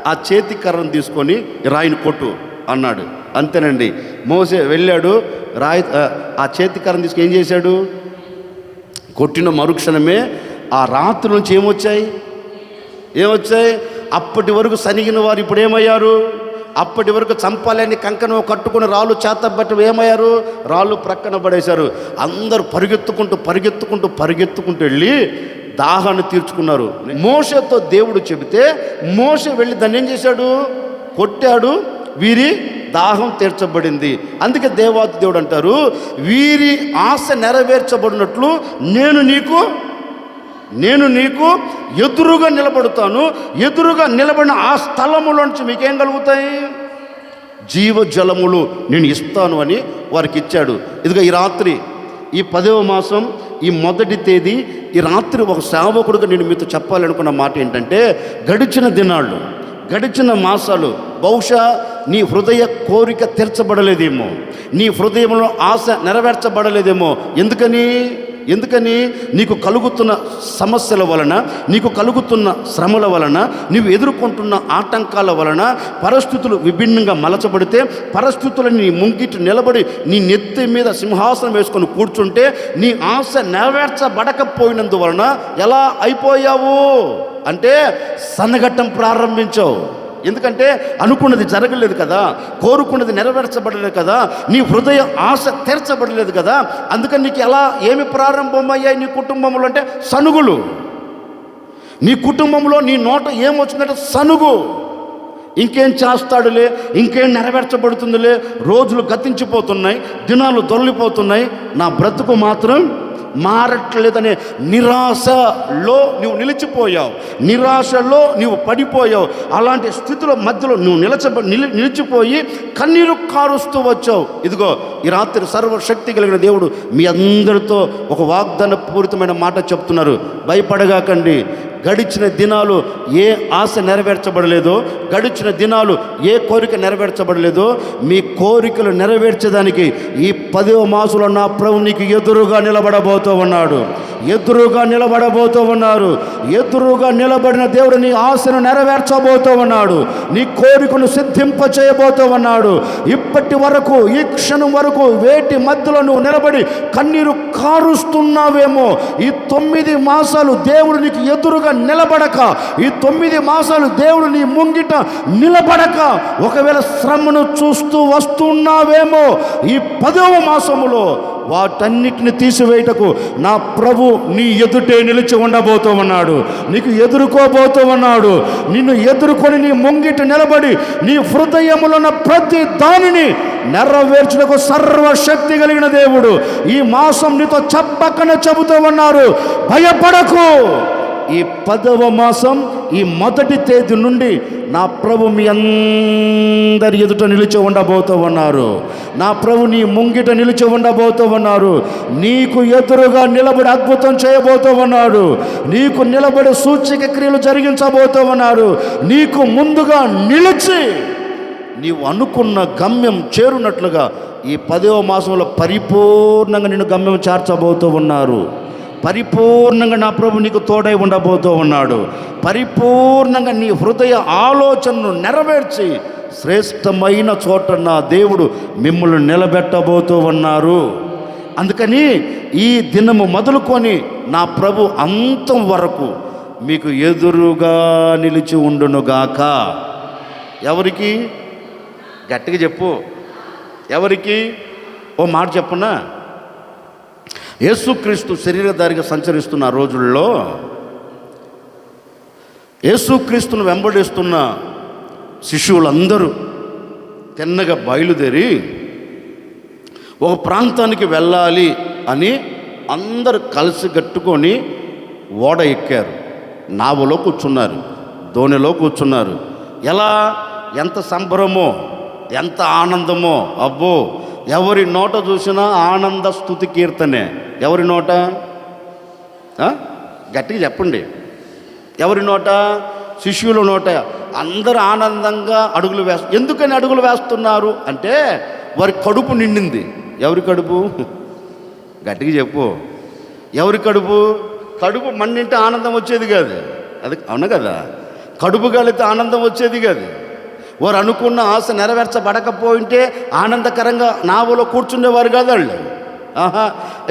ఆ చేతి కర్రను తీసుకొని రాయిని కొట్టు అన్నాడు. అంతేనండి. మోసే వెళ్ళాడు, రాయి ఆ చేతి కర్రను తీసుకొని ఏం చేశాడు? కొట్టిన మరుక్షణమే ఆ రాత్రి నుంచి ఏమొచ్చాయి? అప్పటి వరకు సనిగిన వారు ఇప్పుడు ఏమయ్యారు? అప్పటి వరకు చంపాలని కంకణం కట్టుకుని రాళ్ళు చేతబట్టి ఏమయ్యారు? రాళ్ళు ప్రక్కన పడేశారు. అందరూ పరిగెత్తుకుంటూ వెళ్ళి దాహాన్ని తీర్చుకున్నారు. మోషేతో దేవుడు చెబితే మోషే వెళ్ళి దాన్ని ఏం చేశాడు? కొట్టాడు. వీరి దాహం తీర్చబడింది. అందుకే దేవాది దేవుడు అంటారు, వీరి ఆశ నెరవేర్చబడినట్లు నేను నీకు ఎదురుగా నిలబడతాను. ఎదురుగా నిలబడిన ఆ స్థలములో నుంచి మీకేం కలుగుతాయి? జీవజలములు నేను ఇస్తాను అని వారికి ఇచ్చాడు. ఇదిగో ఈ రాత్రి, ఈ 10వ మాసం, ఈ మొదటి తేదీ, ఈ రాత్రి ఒక సేవకుడుగా నేను మీతో చెప్పాలనుకున్న మాట ఏంటంటే, గడిచిన దినాళ్ళు, గడిచిన మాసాలు బహుశా నీ హృదయ కోరిక తీర్చబడలేదేమో, నీ హృదయంలో ఆశ నెరవేర్చబడలేదేమో. ఎందుకని నీకు కలుగుతున్న సమస్యల వలన, నీకు కలుగుతున్న శ్రమల వలన, నీవు ఎదుర్కొంటున్న ఆటంకాల వలన పరిస్థితులు విభిన్నంగా మలచబడితే, పరిస్థితులను నీ ముంగిటి నిలబడి నీ నెత్తి మీద సింహాసనం వేసుకొని కూర్చుంటే నీ ఆశ నెరవేర్చబడకపోయినందువలన ఎలా అయిపోయావు అంటే సన్నగట్టం ప్రారంభించావు. ఎందుకంటే అనుకున్నది జరగలేదు కదా, కోరుకున్నది నెరవేర్చబడలేదు కదా, నీ హృదయ ఆశ తీర్చబడలేదు కదా. అందుకని నీకు ఎలా ఏమి ప్రారంభమయ్యాయి నీ కుటుంబంలో అంటే సనుగులు. నీ కుటుంబంలో నీ నోట ఏమొచ్చిందంటే సనుగు. ఇంకేం చేస్తాడులే, ఇంకేం నెరవేర్చబడుతుందిలే, రోజులు గతించిపోతున్నాయి, దినాలు దొర్లిపోతున్నాయి, నా బ్రతుకు మాత్రం మారట్లేదనే నిరాశలో నువ్వు నిలిచిపోయావు, నిరాశలో నువ్వు పడిపోయావు. అలాంటి స్థితిలో మధ్యలో నువ్వు నిలిచిపోయి కన్నీరు కారుస్తూ వచ్చావు. ఇదిగో ఈ రాత్రి సర్వశక్తి కలిగిన దేవుడు మీ అందరితో ఒక వాగ్దాన పూరితమైన మాట చెప్తున్నారు. భయపడగాకండి. గడిచిన దినాలు ఏ ఆశ నెరవేర్చబడలేదో, గడిచిన దినాలు ఏ కోరిక నెరవేర్చబడలేదో, మీ కోరికలు నెరవేర్చడానికి ఈ 10వ మాసంలో నా ప్రభు నీకు ఎదురుగా నిలబడబోతూ ఉన్నాడు. ఎదురుగా నిలబడిన దేవుడు నీ ఆశను నెరవేర్చబోతూ ఉన్నాడు. నీ కోరికను సిద్ధింప చేయబోతూ ఉన్నాడు. ఇప్పటి వరకు, ఈ క్షణం వరకు వేటి మధ్యలో నువ్వు నిలబడి కన్నీరు కారుస్తున్నావేమో, ఈ 9 మాసాలు దేవుడు నీకు ఎదురుగా నిలబడక, ఈ 9 మాసాలు దేవుడు నీ ముంగిట నిలబడక ఒకవేళ శ్రమను చూస్తూ వస్తున్నావేమో, ఈ 10వ మాసములో వాటన్నిటిని తీసివేయటకు నా ప్రభు నీ ఎదుటే నిలిచి ఉండబోతూ ఉన్నాడు. నీకు ఎదుర్కోబోతూ ఉన్నాడు. నిన్ను ఎదుర్కొని నీ ముంగిట నిలబడి నీ హృదయములో ఉన్న ప్రతి దానిని నెరవేర్చుటకు సర్వశక్తి కలిగిన దేవుడు ఈ మాసం నీతో చెప్పకనే చెబుతూ ఉన్నారు. భయపడకు. ఈ 10వ మాసం, ఈ మొదటి తేదీ నుండి నా ప్రభు మీ అందరి ఎదుట నిలిచి ఉండబోతూ ఉన్నారు. నా ప్రభు నీ ముంగిట నిలిచి ఉండబోతూ ఉన్నారు. నీకు ఎదురుగా నిలబడి అద్భుతం చేయబోతూ ఉన్నాడు. నీకు నిలబడి సూచక క్రియలు జరిగించబోతూ ఉన్నారు. నీకు ముందుగా నిలిచి నీవు అనుకున్న గమ్యం చేరునట్లుగా ఈ 10వ మాసంలో పరిపూర్ణంగా నిన్ను గమ్యం చేర్చబోతూ ఉన్నారు. పరిపూర్ణంగా నా ప్రభు నీకు తోడై ఉండబోతూ ఉన్నాడు. పరిపూర్ణంగా నీ హృదయ ఆలోచనను నెరవేర్చి శ్రేష్టమైన చోట నా దేవుడు మిమ్మల్ని నిలబెట్టబోతూ ఉన్నారు. అందుకని ఈ దినము మొదలుకొని నా ప్రభు అంతం వరకు మీకు ఎదురుగా నిలిచి ఉండునుగాక. ఎవరికి? గట్టిగా చెప్పు. ఎవరికి? ఓ మాట చెప్పునా. యేసుక్రీస్తు శరీరధారిగా సంచరిస్తున్న రోజుల్లో యేసుక్రీస్తును వెంబడిస్తున్న శిష్యులందరూ తిన్నగా బయలుదేరి ఒక ప్రాంతానికి వెళ్ళాలి అని అందరూ కలిసి కట్టుకొని ఓడ ఎక్కారు. నావలో కూర్చున్నారు, దోణిలో కూర్చున్నారు. ఎలా? ఎంత సంబరమో, ఎంత ఆనందమో. అబ్బో, ఎవరి నోట చూసినా ఆనంద స్తుతి కీర్తనే. ఎవరి నోట? గట్టిగా చెప్పండి. ఎవరి నోట? శిష్యుల నోట. అందరూ ఆనందంగా అడుగులు ఎందుకని అడుగులు వేస్తున్నారు అంటే వారి కడుపు నిండింది. ఎవరి కడుపు? గట్టిగా చెప్పు. ఎవరి కడుపు? కడుపు మన్నింటే ఆనందం వచ్చేది కాదు. అది అవును కదా. కడుపు కలిగితే ఆనందం వచ్చేది కాదు. వారు అనుకున్న ఆశ నెరవేర్చబడకపోయింటే ఆనందకరంగా నావలో కూర్చునేవారు కాదు వాళ్ళు.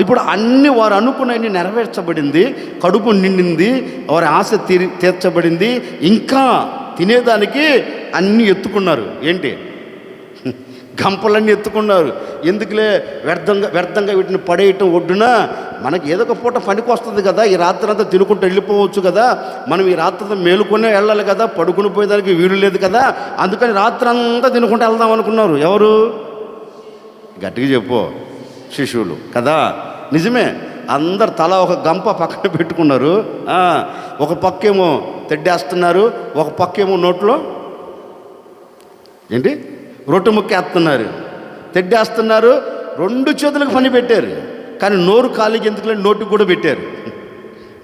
ఇప్పుడు అన్ని వారు అనుకున్నవి నెరవేర్చబడింది, కడుపు నిండింది, వారి ఆశ తీర్చబడింది. ఇంకా తినేదానికి అన్నీ ఎత్తుకున్నారు. ఏంటి? గంపలన్నీ ఎత్తుకున్నారు. ఎందుకులే వ్యర్థంగా వీటిని పడేయటం ఒడ్డున మనకి ఏదో ఒక పూట పనికి వస్తుంది కదా, ఈ రాత్రి అంతా తినుకుంటూ వెళ్ళిపోవచ్చు కదా, మనం ఈ రాత్రి మేలుకొనే వెళ్ళాలి కదా, పడుకుని పోయేదానికి వీలు లేదు కదా, అందుకని రాత్రి అంతా తినుకుంటూ వెళ్దాం అనుకున్నారు. ఎవరు? గట్టిగా చెప్పు. శిష్యులు కదా. నిజమే. అందరు తల ఒక గంప పక్కన పెట్టుకున్నారు. ఒక పక్కేమో తెడ్డేస్తున్నారు, ఒక పక్కేమో నోట్లో ఏంటి రొట్టె ముక్కేస్తున్నారు, తెడ్డేస్తున్నారు. రెండు చేతులకు పని పెట్టారు. కానీ నోరు ఖాళీకి ఎందుకులే నోటికి కూడా పెట్టారు.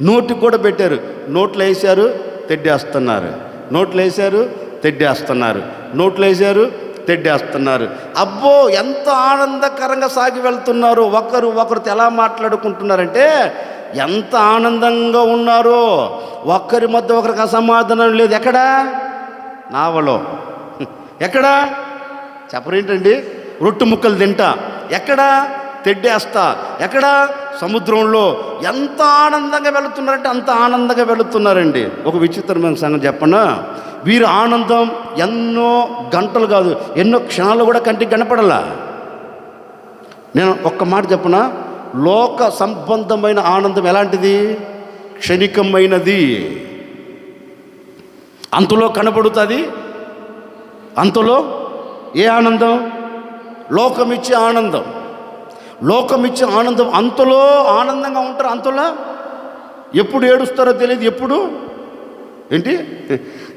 నోటికి కూడా పెట్టారు. నోట్లో వేసారు, తెడ్డేస్తున్నారు. నోట్లో వేసారు, తెడ్డేస్తున్నారు. నోట్లో వేసారు, తెడ్డేస్తున్నారు. అబ్బో ఎంత ఆనందకరంగా సాగి వెళ్తున్నారు. ఒకరు ఎలా మాట్లాడుకుంటున్నారంటే ఎంత ఆనందంగా ఉన్నారో. ఒక్కరి మధ్య ఒకరికి అసమాధానం లేదు. ఎక్కడా? నావలో. ఎక్కడా? చెప్పరేంటండి? రొట్టె ముక్కలు తింటా. ఎక్కడా? తెడ్డేస్తా. ఎక్కడా? సముద్రంలో. ఎంత ఆనందంగా వెళుతున్నారంటే అంత ఆనందంగా వెళుతున్నారండి. ఒక విచిత్రమైన సంగతి చెప్పనా? వీరి ఆనందం ఎన్నో గంటలు కాదు, ఎన్నో క్షణాలు కూడా కంటికి కనపడలా. నేను ఒక్క మాట చెప్పనా? లోక సంబంధమైన ఆనందం ఎలాంటిది? క్షణికమైనది. అంతలో కనపడుతుంది. అంతలో ఏ ఆనందం? లోకమిచ్చే ఆనందం. లోకమిచ్చే ఆనందం. అంతలో ఆనందంగా ఉంటారు. అంతలో ఎప్పుడు ఏడుస్తారో తెలియదు.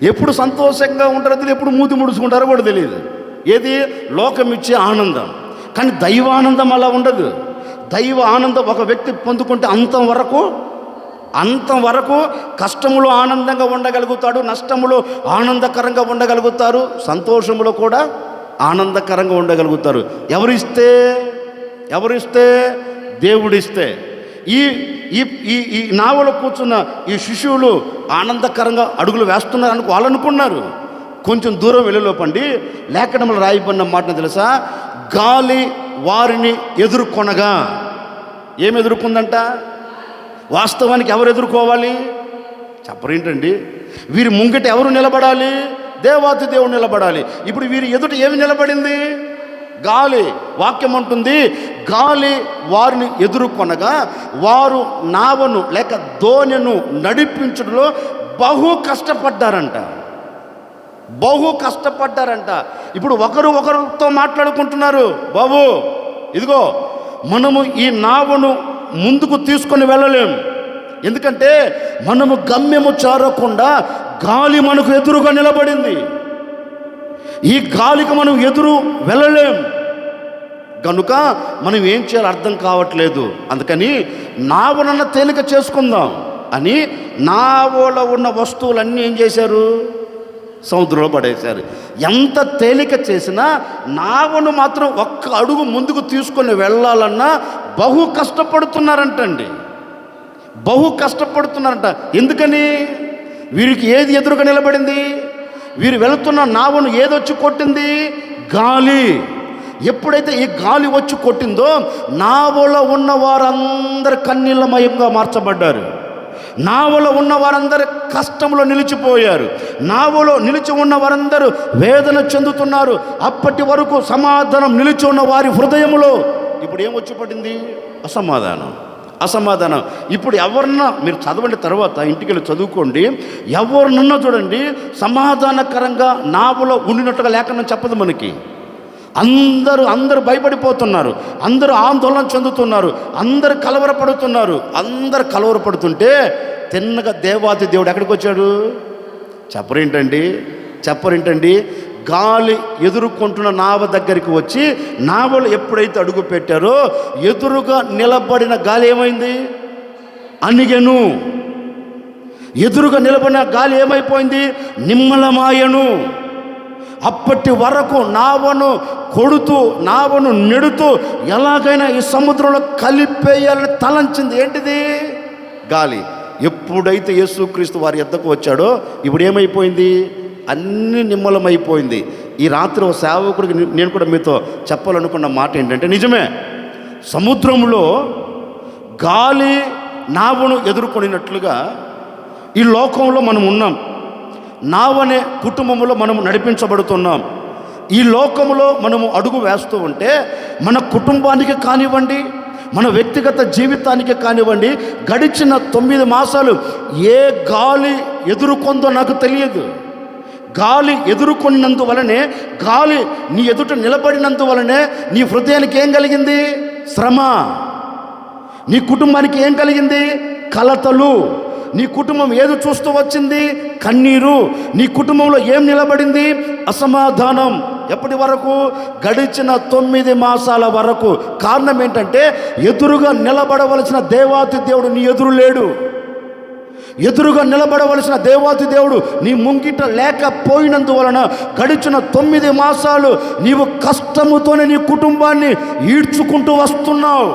ఎప్పుడు సంతోషంగా ఉంటారో తెలియదు. ఎప్పుడు మూతి ముడుచుకుంటారో కూడా తెలియదు. ఏది? లోకమిచ్చే ఆనందం. కానీ దైవానందం అలా ఉండదు. దైవ ఆనందం ఒక వ్యక్తి పొందుకుంటే అంతం వరకు కష్టములో ఆనందంగా ఉండగలుగుతాడు, నష్టములో ఆనందకరంగా ఉండగలుగుతారు, సంతోషములో కూడా ఆనందకరంగా ఉండగలుగుతారు. ఎవరిస్తే? దేవుడిస్తే. ఈ నావలో కూర్చున్న ఈ శిష్యులు ఆనందకరంగా అడుగులు వేస్తున్నారని వాళ్ళు అనుకున్నారు. కొంచెం దూరం వెళ్ళలోపండి లేఖనములు రాయబడిన మాట తెలుసా? గాలి వారిని ఎదుర్కొనగా. ఏమి ఎదుర్కొందంట? వాస్తవానికి ఎవరు ఎదుర్కోవాలి? చెప్పరేంటండి? వీరి ముంగిట ఎవరు నిలబడాలి? దేవాతి దేవుడు నిలబడాలి. ఇప్పుడు వీరి ఎదుట ఏమి నిలబడింది? గాలి. వాక్యం అంటుంది గాలి వారిని ఎదుర్కొనగా వారు నావను లేక దోణిను నడిపించడంలో బహు కష్టపడ్డారంట. ఇప్పుడు ఒకరితో మాట్లాడుకుంటున్నారు. బాబు ఇదిగో మనము ఈ నావను ముందుకు తీసుకొని వెళ్ళలేము. ఎందుకంటే మనము గమ్యము చేరకుండా గాలి మనకు ఎదురుగా నిలబడింది. ఈ గాలికి మనం ఎదురు వెళ్ళలేం. కనుక మనం ఏం చేయాలో అర్థం కావట్లేదు. అందుకని నావనన్న తేలిక చేసుకుందాం అని నావలో ఉన్న వస్తువులన్నీ ఏం చేశారు? సముద్రంలో పడేశారు. ఎంత తేలిక చేసినా నావను మాత్రం ఒక్క అడుగు ముందుకు తీసుకొని వెళ్ళాలన్నా బహు కష్టపడుతున్నారంటండి. ఎందుకని? వీరికి ఏది ఎదురుగా నిలబడింది? వీరు వెళుతున్న నావను ఏదొచ్చి కొట్టింది? గాలి. ఎప్పుడైతే ఈ గాలి వచ్చి కొట్టిందో నావలో ఉన్న వారందరూ కన్నీళ్ళమయంగా మార్చబడ్డారు. నావలో ఉన్న వారందరూ కష్టంలో నిలిచిపోయారు. నావలో నిలిచి ఉన్న వారందరూ వేదన చెందుతున్నారు. అప్పటి వరకు సమాధానం నిలిచి ఉన్న వారి హృదయంలో ఇప్పుడు ఏమొచ్చి పడింది? అసమాధానం. ఇప్పుడు ఎవరన్నా మీరు చదవండి, తర్వాత ఇంటికి వెళ్ళి చదువుకోండి. ఎవరినన్నా చూడండి సమాధానకరంగా నావలో ఉండినట్టుగా లేకుండా చెప్పదు మనకి. అందరూ భయపడిపోతున్నారు, అందరూ ఆందోళన చెందుతున్నారు, అందరూ కలవరపడుతుంటే తిన్నగా దేవాతి దేవుడు ఎక్కడికి వచ్చాడు? చెప్పరేంటండి? గాలి ఎదుర్కొంటున్న నావ దగ్గరికి వచ్చి నావలు ఎప్పుడైతే అడుగు పెట్టారో ఎదురుగా నిలబడిన గాలి ఏమైంది? అణిగెను. ఎదురుగా నిలబడిన గాలి ఏమైపోయింది? నిమ్మలమాయను. అప్పటి వరకు నావను కొడుతూ నావను నెడుతూ ఎలాగైనా ఈ సముద్రంలో కలిపేయాలని తలంచింది. ఏంటిది? గాలి. ఎప్పుడైతే యేసుక్రీస్తు వారి యొద్దకు వచ్చాడో ఇప్పుడు ఏమైపోయింది? అన్ని నిమ్మలమైపోయింది. ఈ రాత్రి ఒక సేవకుడికి నేను కూడా మీతో చెప్పాలనుకున్న మాట ఏంటంటే, నిజమే, సముద్రంలో గాలి నావను ఎదుర్కొనినట్లుగా ఈ లోకంలో మనం ఉన్నాం. నావనే కుటుంబంలో మనము నడిపించబడుతున్నాం. ఈ లోకంలో మనము అడుగు వేస్తూ ఉంటే మన కుటుంబానికి కానివ్వండి, మన వ్యక్తిగత జీవితానికి కానివ్వండి, గడిచిన 9 మాసాలు ఏ గాలి ఎదుర్కొందో నాకు తెలియదు. గాలి ఎదుర్కొన్నందువలనే, గాలి నీ ఎదుట నిలబడినందువలనే నీ హృదయానికి ఏం కలిగింది? శ్రమ. నీ కుటుంబానికి ఏం కలిగింది? కలతలు. నీ కుటుంబం ఏది చూస్తూ వచ్చింది? కన్నీరు. నీ కుటుంబంలో ఏం నిలబడింది? అసమాధానం. ఎప్పటి వరకు? గడిచిన 9 మాసాల వరకు. కారణం ఏంటంటే ఎదురుగా నిలబడవలసిన దేవాతి దేవుడు నీ ఎదురు లేడు. ఎదురుగా నిలబడవలసిన దేవాతి దేవుడు నీ ముంగిట లేకపోయినందువలన గడిచిన 9 మాసాలు నీవు కష్టముతోనే నీ కుటుంబాన్ని ఈడ్చుకుంటూ వస్తున్నావు.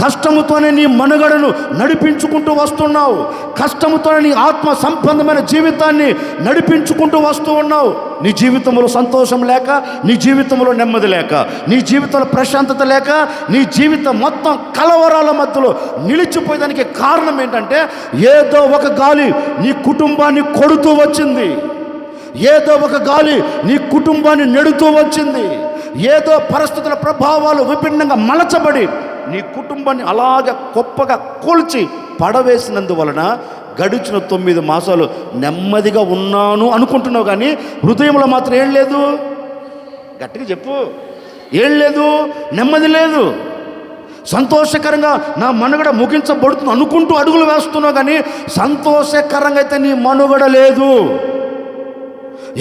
కష్టముతోనే నీ మనుగడను నడిపించుకుంటూ వస్తున్నావు. కష్టముతోనే నీ ఆత్మ సంబంధమైన జీవితాన్ని నడిపించుకుంటూ వస్తూ ఉన్నావు. నీ జీవితంలో సంతోషం లేక, నీ జీవితంలో నెమ్మది లేక, నీ జీవితంలో ప్రశాంతత లేక, నీ జీవితం మొత్తం కలవరాల మధ్యలో నిలిచిపోయేదానికి కారణం ఏంటంటే ఏదో ఒక గాలి నీ కుటుంబాన్ని కొడుతూ వచ్చింది. ఏదో ఒక గాలి నీ కుటుంబాన్ని నెడుతూ వచ్చింది. ఏదో పరిస్థితుల ప్రభావాలు విభిన్నంగా మలచబడి నీ కుటుంబాన్ని అలాగే గొప్పగా కూల్చి పడవేసినందువలన గడిచిన 9 మాసాలు నెమ్మదిగా ఉన్నాను అనుకుంటున్నావు, కానీ హృదయంలో మాత్రం ఏం లేదు? గట్టిగా చెప్పు. ఏం లేదు? నెమ్మది లేదు. సంతోషకరంగా నా మనుగడ ముగించబడుతుంది అనుకుంటూ అడుగులు వేస్తున్నావు, కానీ సంతోషకరంగా అయితే నీ మనుగడ లేదు.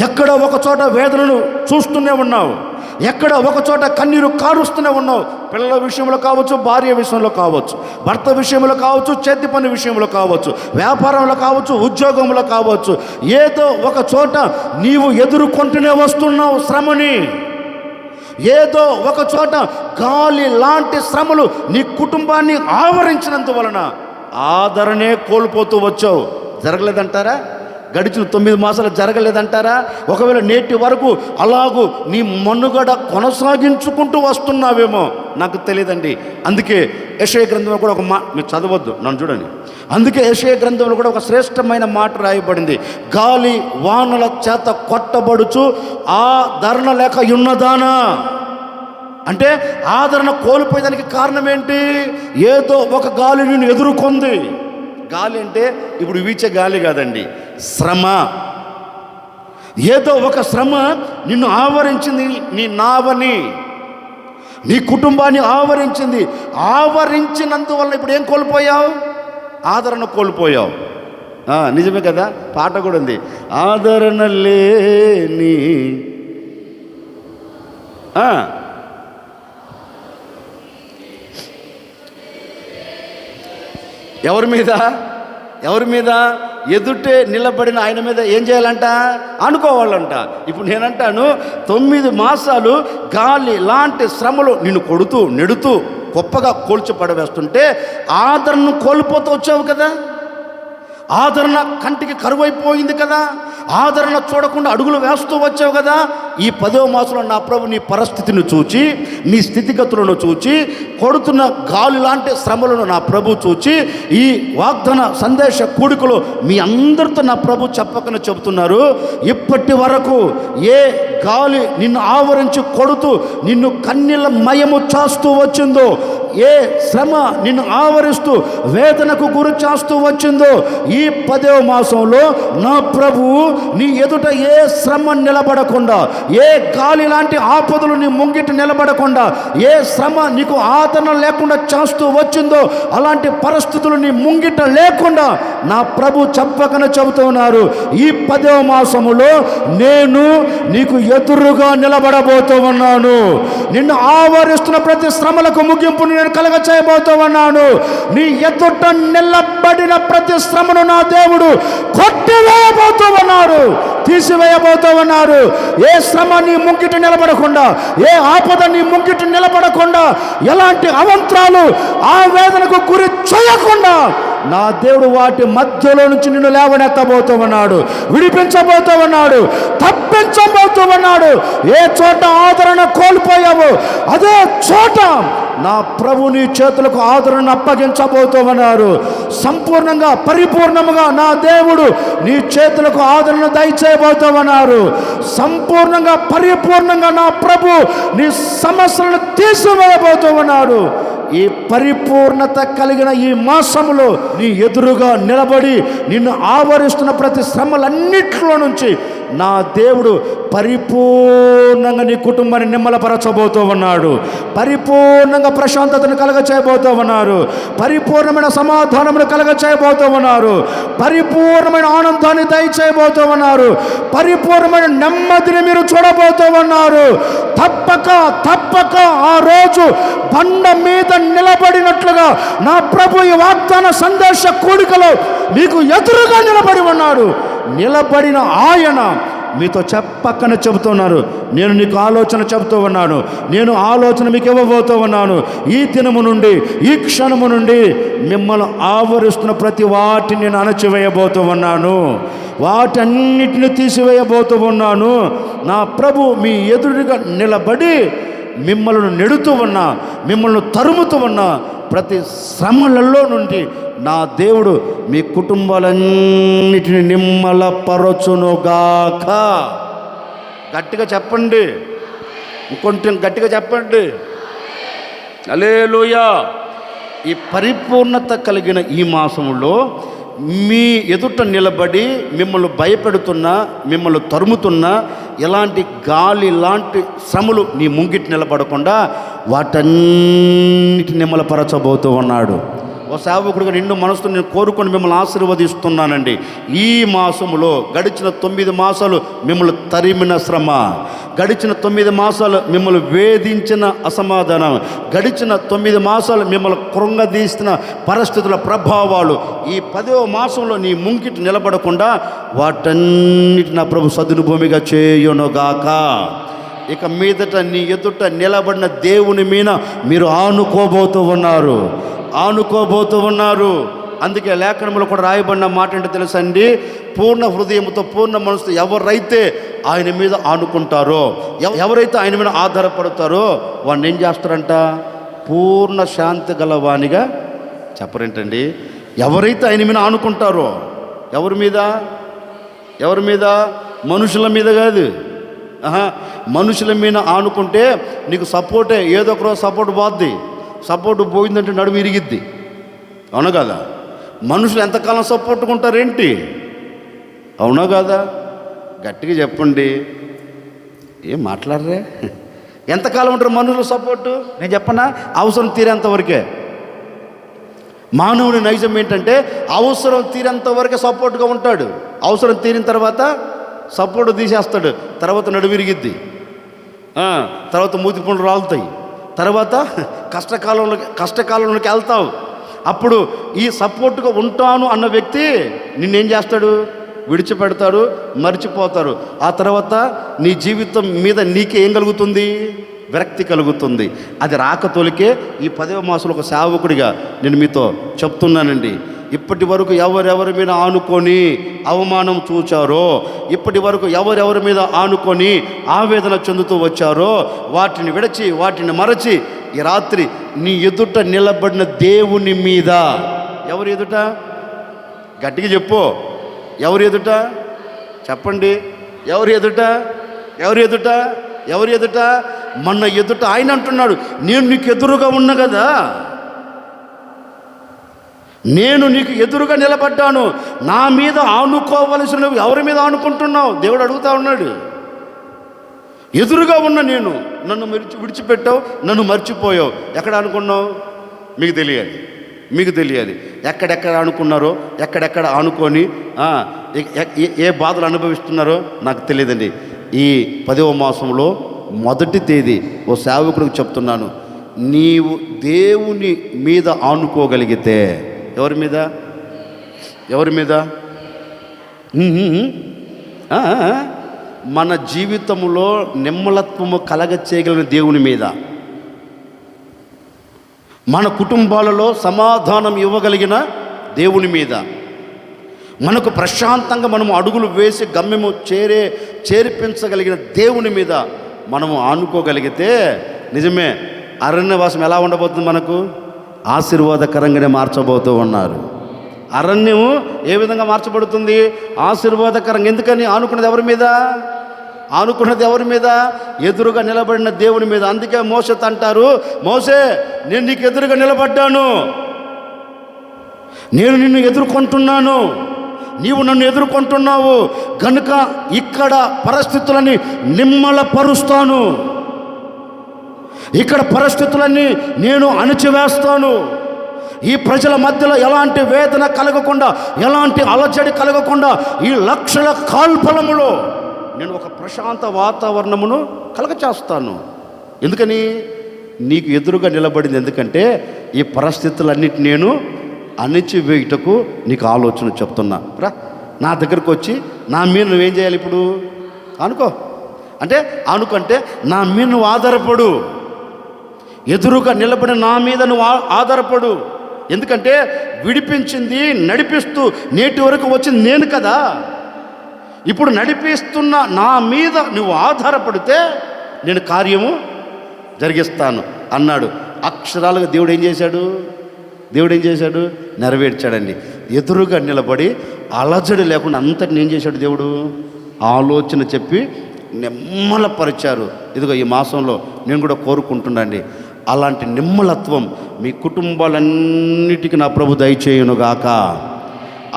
ఎక్కడ ఒక చోట వేదనను చూస్తూనే ఉన్నావు. ఎక్కడ ఒక చోట కన్నీరు కారుస్తూనే ఉన్నావు. పిల్లల విషయంలో కావచ్చు, భార్య విషయంలో కావచ్చు, భర్త విషయంలో కావచ్చు, చేతి పని విషయంలో కావచ్చు, వ్యాపారంలో కావచ్చు, ఉద్యోగంలో కావచ్చు, ఏదో ఒక చోట నీవు ఎదుర్కొంటూనే వస్తున్నావు శ్రమని. ఏదో ఒక చోట గాలి లాంటి శ్రమలు నీ కుటుంబాన్ని ఆవరించినందువలన ఆదరణే కోల్పోతూ వచ్చావు. జరగలేదంటారా? గడిచిన 9 మాసాలు జరగలేదంటారా? ఒకవేళ నేటి వరకు అలాగూ నీ మనుగడ కొనసాగించుకుంటూ వస్తున్నావేమో, నాకు తెలియదండి. అందుకే యెషయా గ్రంథంలో కూడా ఒక మీరు చదవద్దు, నన్ను చూడండి. అందుకే యెషయా గ్రంథంలో కూడా ఒక శ్రేష్టమైన మాట రాయబడింది. గాలి వానల చేత కొట్టబడుచు ఆదరణ లేక ఉన్నదానా. అంటే ఆదరణ కోల్పోయేదానికి కారణం ఏంటి? ఏదో ఒక గాలి నిన్ను ఎదుర్కొంది. గాలి అంటే ఇప్పుడు వీచే గాలి కాదండి, శ్రమ. ఏదో ఒక శ్రమ నిన్ను ఆవరించింది. నీ నావని, నీ కుటుంబాన్ని ఆవరించింది. ఆవరించినందువల్ల ఇప్పుడు ఏం కోల్పోయావు? ఆదరణ కోల్పోయావు. నిజమే కదా, పాట కూడా ఉంది. ఆదరణ లేని ఎవరి మీద? ఎవరి మీద? ఎదుటే నిలబడిన ఆయన మీద ఏం చేయాలంట? అనుకోవాలంట. ఇప్పుడు నేనంటాను, 9 మాసాలు గాలి లాంటి శ్రమలు నిన్ను కొడుతూ నెడుతూ గొప్పగా కూల్చిపడవేస్తుంటే ఆదరణను కోల్పోతూ వచ్చావు కదా. ఆదరణ కంటికి కరువైపోయింది కదా. ఆదరణ చూడకుండా అడుగులు వేస్తూ వచ్చావు కదా. ఈ 10వ మాసంలో నా ప్రభు నీ పరిస్థితిని చూచి, నీ స్థితిగతులను చూచి, కొడుతున్న గాలి లాంటి శ్రమలను నా ప్రభు చూచి, ఈ వాగ్దాన సందేశ కూడికలో మీ అందరితో నా ప్రభు చెప్పకనే చెబుతున్నారు, ఇప్పటి వరకు ఏ గాలి నిన్ను ఆవరించి కొడుతూ నిన్ను కన్నీళ్ళ మయము చేస్తూ వచ్చిందో, ఏ శ్రమ నిన్ను ఆవరిస్తూ వేదనకు గురి చేస్తూ వచ్చిందో, ఈ 10వ మాసంలో నా ప్రభువు నీ ఎదుట ఏ శ్రమ నిలబడకుండా, ఏ గాలి లాంటి ఆపదలు నీ ముంగిట నిలబడకుండా, ఏ శ్రమ నీకు ఆదరణ లేకుండా చేస్తూ వచ్చిందో అలాంటి పరిస్థితులు నీ ముంగిట లేకుండా నా ప్రభు చెప్పకనే చెబుతూ ఉన్నారు, ఈ 10వ మాసములో నేను నీకు ఎదురుగా నిలబడబోతూ ఉన్నాను. నిన్ను ఆవరిస్తున్న ప్రతి శ్రమలకు ముగింపును నేను కలగ చేయబోతూ ఉన్నాను. నీ ఎదుట నిలబడిన ప్రతి శ్రమను నా దేవుడు కొట్టివేయబోతూ ఉన్నారు, తీసివేయబోతూ ఉన్నారు. ఏ శ్రమ నీ ముంగిట నిలబడకుండా, ఏ ఆపద నీ ముంగిట నిలబడకుండా, ఎలాంటి అవంతరాలు ఆవేదనకు గురి చేయకుండా నా దేవుడు వాటి మధ్యలో నుంచి నిన్ను లేవనెత్తబోతూ ఉన్నాడు, విడిపించబోతూ ఉన్నాడు, తప్పించబోతూ ఉన్నాడు. ఏ చోట ఆదరణ కోల్పోయావో అదే చోట నా ప్రభు నీ చేతులకు ఆదరణ అప్పగించబోతూ ఉన్నారు. సంపూర్ణంగా పరిపూర్ణముగా నా దేవుడు నీ చేతులకు ఆదరణ దయచేయబోతూ ఉన్నారు. సంపూర్ణంగా పరిపూర్ణంగా నా ప్రభు నీ సమస్యలను తీసివేయబోతూ ఉన్నాడు. ఈ పరిపూర్ణత కలిగిన ఈ మాసములో నీ ఎదురుగా నిలబడి నిన్ను ఆవరిస్తున్న ప్రతి శ్రమలన్నిట్లో నుంచి నా దేవుడు పరిపూర్ణంగా నీ కుటుంబాన్ని నిమ్మలపరచబోతూ ఉన్నాడు, పరిపూర్ణంగా ప్రశాంతతను కలగ చేయబోతూ ఉన్నారు, పరిపూర్ణమైన సమాధానమును కలగ చేయబోతూ ఉన్నారు, పరిపూర్ణమైన ఆనందాన్ని దయచేయబోతూ ఉన్నారు, పరిపూర్ణమైన నెమ్మదిని మీరు చూడబోతూ ఉన్నారు. తప్పక తప్పక ఆ రోజు బండ మీద నిలబడినట్లుగా నా ప్రభు ఈ వాగ్దాన సందేశ కూడికలో మీకు ఎదురుగా నిలబడి ఉన్నాడు. నిలబడిన ఆయన మీతో చెప్పక్కనే చెబుతున్నారు, నేను నీకు ఆలోచన చెబుతూ ఉన్నాను, నేను ఆలోచన మీకు ఇవ్వబోతూ ఉన్నాను. ఈ దినము నుండి, ఈ క్షణము నుండి మిమ్మల్ని ఆవరిస్తున్న ప్రతి వాటిని నేను అణచివేయబోతూ ఉన్నాను, వాటన్నిటిని తీసివేయబోతూ ఉన్నాను. నా ప్రభు మీ ఎదురుగా నిలబడి మిమ్మల్ని నెడుతూ ఉన్నా, మిమ్మల్ని తరుముతూ ఉన్నా ప్రతి శ్రమలలో నుండి నా దేవుడు మీ కుటుంబాలన్నిటిని నిమ్మలపరచునుగాక. గట్టిగా చెప్పండి, ఇంకొంచెం గట్టిగా చెప్పండి. హల్లెలూయా. ఈ పరిపూర్ణత కలిగిన ఈ మాసంలో మీ ఎదుట నిలబడి మిమ్మల్ని భయపెడుతున్నా, మిమ్మల్ని తరుముతున్నా ఎలాంటి గాలి లాంటి శ్రమలు నీ ముంగిటి నిలబడకుండా వాటన్నిటి నిమ్మలపరచబోతూ ఉన్నాడు. ఓ సేవకుడిగా నిండు మనసుతో నేను కోరుకొని మిమ్మల్ని ఆశీర్వదిస్తున్నానండి. ఈ మాసములో గడిచిన 9 మాసాలు మిమ్మల్ని తరిమిన శ్రమ, గడిచిన 9 మాసాలు మిమ్మల్ని వేధించిన అసమాధానం, గడిచిన 9 మాసాలు మిమ్మల్ని కృంగదీసిన పరిస్థితుల ప్రభావాలు ఈ 10వ మాసంలో నీ ముంగిటి నిలబడకుండా వాటన్నిటి నా ప్రభు సదునుభూమిగా చేయునుగాక. ఇక మీదట నీ ఎదుట నిలబడిన దేవుని మీద మీరు ఆనుకోబోతూ ఉన్నారు. అందుకే లేఖనంలో కూడా రాయబడిన మాట ఏంటో తెలుసా అండి, పూర్ణ హృదయంతో పూర్ణ మనసుతో ఎవరైతే ఆయన మీద ఆనుకుంటారో, ఎవరైతే ఆయన మీద ఆధారపడతారో వాడిని ఏం చేస్తారంట, పూర్ణ శాంతి గలవానిగా. చెప్పరేంటండి, ఎవరైతే ఆయన మీద ఆనుకుంటారో, ఎవరి మీద మనుషుల మీద కాదు, మనుషుల మీద ఆనుకుంటే నీకు సపోర్టే, ఏదో ఒక రోజు సపోర్ట్ పోద్ది. సపోర్టు పోయిందంటే నడుము ఇరిగిద్ది, అవునా కదా? మనుషులు ఎంతకాలం సపోర్ట్గా ఉంటారేంటి, అవునా కదా? గట్టిగా చెప్పండి, ఏం మాట్లాడరే? ఎంతకాలం ఉంటారు మనుషులు సపోర్టు? నేను చెప్పనా, అవసరం తీరేంత వరకే. మానవుని నైజం ఏంటంటే అవసరం తీరేంత వరకే సపోర్ట్గా ఉంటాడు. అవసరం తీరిన తర్వాత సపోర్టు తీసేస్తాడు, తర్వాత నడుము ఇరిగిద్ది, తర్వాత మూతి పండ్లు రాలుతాయి, తర్వాత కష్టకాలంలోకి వెళ్తావు. అప్పుడు ఈ సపోర్ట్గా ఉంటాను అన్న వ్యక్తి నిన్నేం చేస్తాడు, విడిచిపెడతారు, మర్చిపోతారు. ఆ తర్వాత నీ జీవితం మీద నీకే ఏం కలుగుతుంది, విరక్తి కలుగుతుంది. అది రాకతోలికే ఈ 10వ మాసంలో ఒక సేవకుడిగా నేను మీతో చెప్తున్నానండి. ఇప్పటి వరకు ఎవరెవరి మీద ఆనుకొని అవమానం చూచారో, ఇప్పటి వరకు ఎవరెవరి మీద ఆనుకొని ఆవేదన చెందుతూ వచ్చారో వాటిని విడిచి, వాటిని మరచి ఈ రాత్రి నీ ఎదుట నిలబడిన దేవుని మీద. ఎవరి ఎదుట? గట్టిగా చెప్పు, ఎవరి ఎదుట? చెప్పండి, ఎవరి ఎదుట? మన ఎదుట ఆయన అంటున్నాడు, నేను నీకు ఎదురుగా ఉన్నా కదా, నేను నీకు ఎదురుగా నిలబడ్డాను, నా మీద ఆనుకోవలసిన ఎవరి మీద ఆనుకుంటున్నావు? దేవుడు అడుగుతా ఉన్నాడు. ఎదురుగా ఉన్న నేను నన్ను విడిచిపెట్టావు, నన్ను మర్చిపోయావు. ఎక్కడ అనుకున్నావు? మీకు తెలియాలి. ఎక్కడెక్కడ అనుకున్నారో, ఎక్కడెక్కడ ఆనుకొని ఏ బాధలు అనుభవిస్తున్నారో నాకు తెలియదండి. ఈ 10వ మాసంలో మొదటి తేదీ ఓ సేవకుడికి చెప్తున్నాను, నీవు దేవుని మీద ఆనుకోగలిగితే, ఎవరి మీద మన జీవితంలో నిమ్మలత్వము కలగచేయగలిగిన దేవుని మీద, మన కుటుంబాలలో సమాధానం ఇవ్వగలిగిన దేవుని మీద, మనకు ప్రశాంతంగా మనము అడుగులు వేసి గమ్యము చేర్పించగలిగిన దేవుని మీద మనము ఆనుకోగలిగితే నిజమే అరణ్యవాసం ఎలా ఉండబోతుంది? మనకు ఆశీర్వాదకరంగానే మార్చబోతూ ఉన్నారు. అరణ్యము ఏ విధంగా మార్చబడుతుంది? ఆశీర్వాదకరంగా. ఎందుకని? ఆనుకున్నది ఎవరి మీద? ఎదురుగా నిలబడిన దేవుని మీద. అందుకే మోషేతో అంటారు, మోషే నేను నీకు ఎదురుగా నిలబడ్డాను, నేను నిన్ను ఎదుర్కొంటున్నాను, నీవు నన్ను ఎదుర్కొంటున్నావు కనుక ఇక్కడ పరిస్థితులని నిమ్మలపరుస్తాను, ఇక్కడ పరిస్థితులన్నీ నేను అణిచివేస్తాను. ఈ ప్రజల మధ్యలో ఎలాంటి వేదన కలగకుండా, ఎలాంటి అలజడి కలగకుండా ఈ లక్షల కాల్పలములో నేను ఒక ప్రశాంత వాతావరణమును కలగచేస్తాను. ఎందుకని? నీకు ఎదురుగా నిలబడింది. ఎందుకంటే ఈ పరిస్థితులన్నిటి నేను అణిచివేయుటకు నీకు ఆలోచన చెప్తున్నా. రా నా దగ్గరకు వచ్చి నా మీద నువ్వేం చేయాలి? ఇప్పుడు అనుకంటే నా మీద నువ్వు ఆధారపడు, ఎదురుగా నిలబడి నా మీద నువ్వు ఆధారపడు. ఎందుకంటే విడిపించింది, నడిపిస్తూ నేటి వరకు వచ్చింది నేను కదా. ఇప్పుడు నడిపిస్తున్న నా మీద నువ్వు ఆధారపడితే నేను కార్యము జరిగిస్తాను అన్నాడు. అక్షరాలుగా దేవుడు ఏం చేశాడు? నెరవేర్చాడండి. ఎదురుగా నిలబడి అలజడి లేకుండా అంతటిని ఏం చేశాడు దేవుడు? ఆలోచన చెప్పి నిమ్మలపరిచారు. ఇదిగో ఈ మాసంలో నేను కూడా కోరుకుంటున్నాండి, అలాంటి నిమ్మలత్వం మీ కుటుంబాలన్నిటికీ నా ప్రభు దయచేయునుగాక.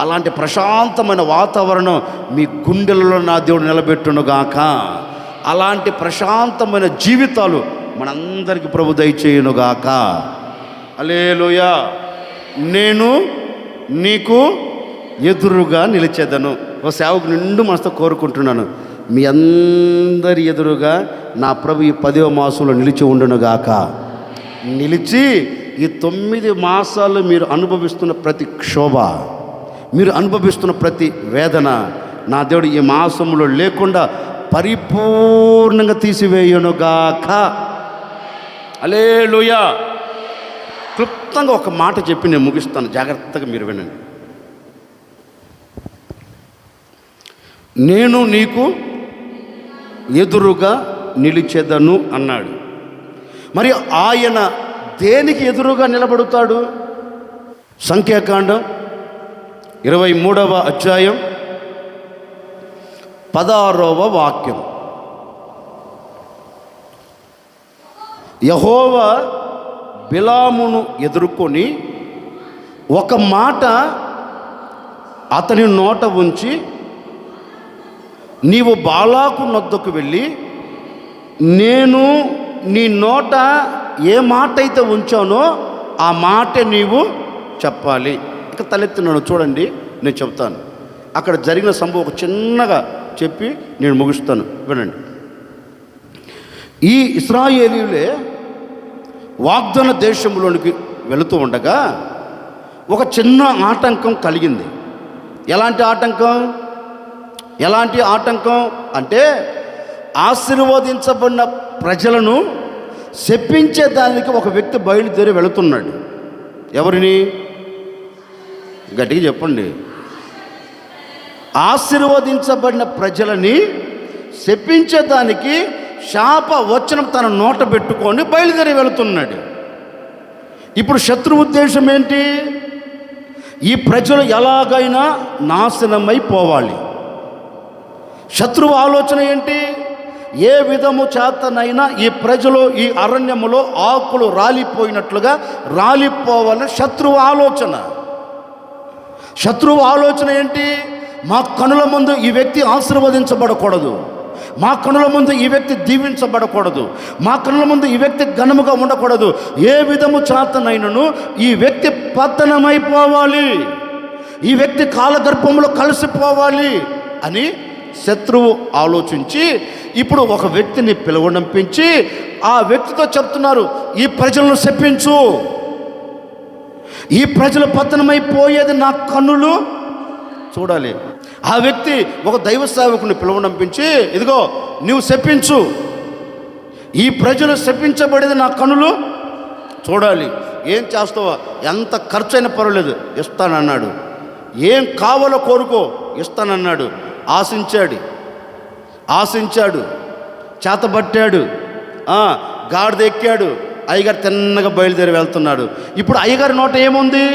అలాంటి ప్రశాంతమైన వాతావరణం మీ గుండెలలో నా దేవుడు నిలబెట్టునుగాక. అలాంటి ప్రశాంతమైన జీవితాలు మనందరికీ ప్రభు దయచేయునుగాక. హల్లెలూయా. నేను నీకు ఎదురుగా నిలిచేదను. ఓ సేవకు నిండు మనసుతో కోరుకుంటున్నాను, మీ అందరి ఎదురుగా నా ప్రభు ఈ 10వ మాసంలో నిలిచి ఉండునుగాక. నిలిచి ఈ 9 మాసాలు మీరు అనుభవిస్తున్న ప్రతి క్షోభ, మీరు అనుభవిస్తున్న ప్రతి వేదన నా దేవుడు ఈ మాసంలో లేకుండా పరిపూర్ణంగా తీసివేయునుగాక. హల్లెలూయా. క్లుప్తంగా ఒక మాట చెప్పి నేను ముగిస్తాను, జాగ్రత్తగా మీరు వినండి. నేను నీకు ఎదురుగా నిలిచెదను అన్నాడు. మరి ఆయన దేనికి ఎదురుగా నిలబడుతాడు? సంఖ్యాకాండం 23వ అధ్యాయం 16వ వాక్యం. యెహోవా బిలామును ఎదుర్కొని ఒక మాట అతని నోట ఉంచి, నీవు బాలాకు నొద్దకు వెళ్ళి నేను నీ నోట ఏ మాట అయితే ఉంచానో ఆ మాట నీవు చెప్పాలి. ఇక తలెత్తున్నాను చూడండి, నేను చెప్తాను. అక్కడ జరిగిన సంభవం ఒక చిన్నగా చెప్పి నేను ముగిస్తాను, వినండి. ఈ ఇశ్రాయేలీయులే వాగ్దాన దేశంలోనికి వెళుతూ ఉండగా ఒక చిన్న ఆటంకం కలిగింది. ఎలాంటి ఆటంకం అంటే ఆశీర్వదించబడిన ప్రజలను శపించేదానికి ఒక వ్యక్తి బయలుదేరి వెళుతున్నాడు. ఎవరిని? గట్టిగా చెప్పండి. ఆశీర్వదించబడిన ప్రజలని శపించేదానికి శాప వచనం తన నోట పెట్టుకొని బయలుదేరి వెళుతున్నాడు. ఇప్పుడు శత్రు ఉద్దేశం ఏంటి? ఈ ప్రజలు ఎలాగైనా నాశనమైపోవాలి. శత్రువు ఆలోచన ఏంటి? ఏ విధము చేతనైనా ఈ ప్రజలు ఈ అరణ్యములో ఆకులు రాలిపోయినట్లుగా రాలిపోవాలని శత్రువు ఆలోచన. శత్రువు ఆలోచన ఏంటి? మా కనుల ముందు ఈ వ్యక్తి ఆశీర్వదించబడకూడదు, మా కనుల ముందు ఈ వ్యక్తి దీవించబడకూడదు, మా కనుల ముందు ఈ వ్యక్తి ఘనముగా ఉండకూడదు, ఏ విధము చేతనైనను ఈ వ్యక్తి పతనమైపోవాలి, ఈ వ్యక్తి కాలగర్భంలో కలిసిపోవాలి అని శత్రువు ఆలోచించి ఇప్పుడు ఒక వ్యక్తిని పిలువనంపించి ఆ వ్యక్తితో చెప్తున్నారు, ఈ ప్రజలను శపించు, ఈ ప్రజలు పతనమైపోయేది నా కన్నులు చూడాలి. ఆ వ్యక్తి ఒక దైవ సేవకుని పిలువనంపించి, ఇదిగో నువ్వు శపించు, ఈ ప్రజలు శపించబడేది నా కన్నులు చూడాలి. ఏం చేస్తావో, ఎంత ఖర్చు అయినా పర్వాలేదు ఇస్తానన్నాడు, ఏం కావాలో కోరుకో ఇస్తానన్నాడు. ఆశించాడు, చేతబట్టాడు, గాడిద ఎక్కాడు. అయ్యగారు తిన్నగా బయలుదేరి వెళ్తున్నాడు. ఇప్పుడు అయ్యగారి నోట ఏముంది?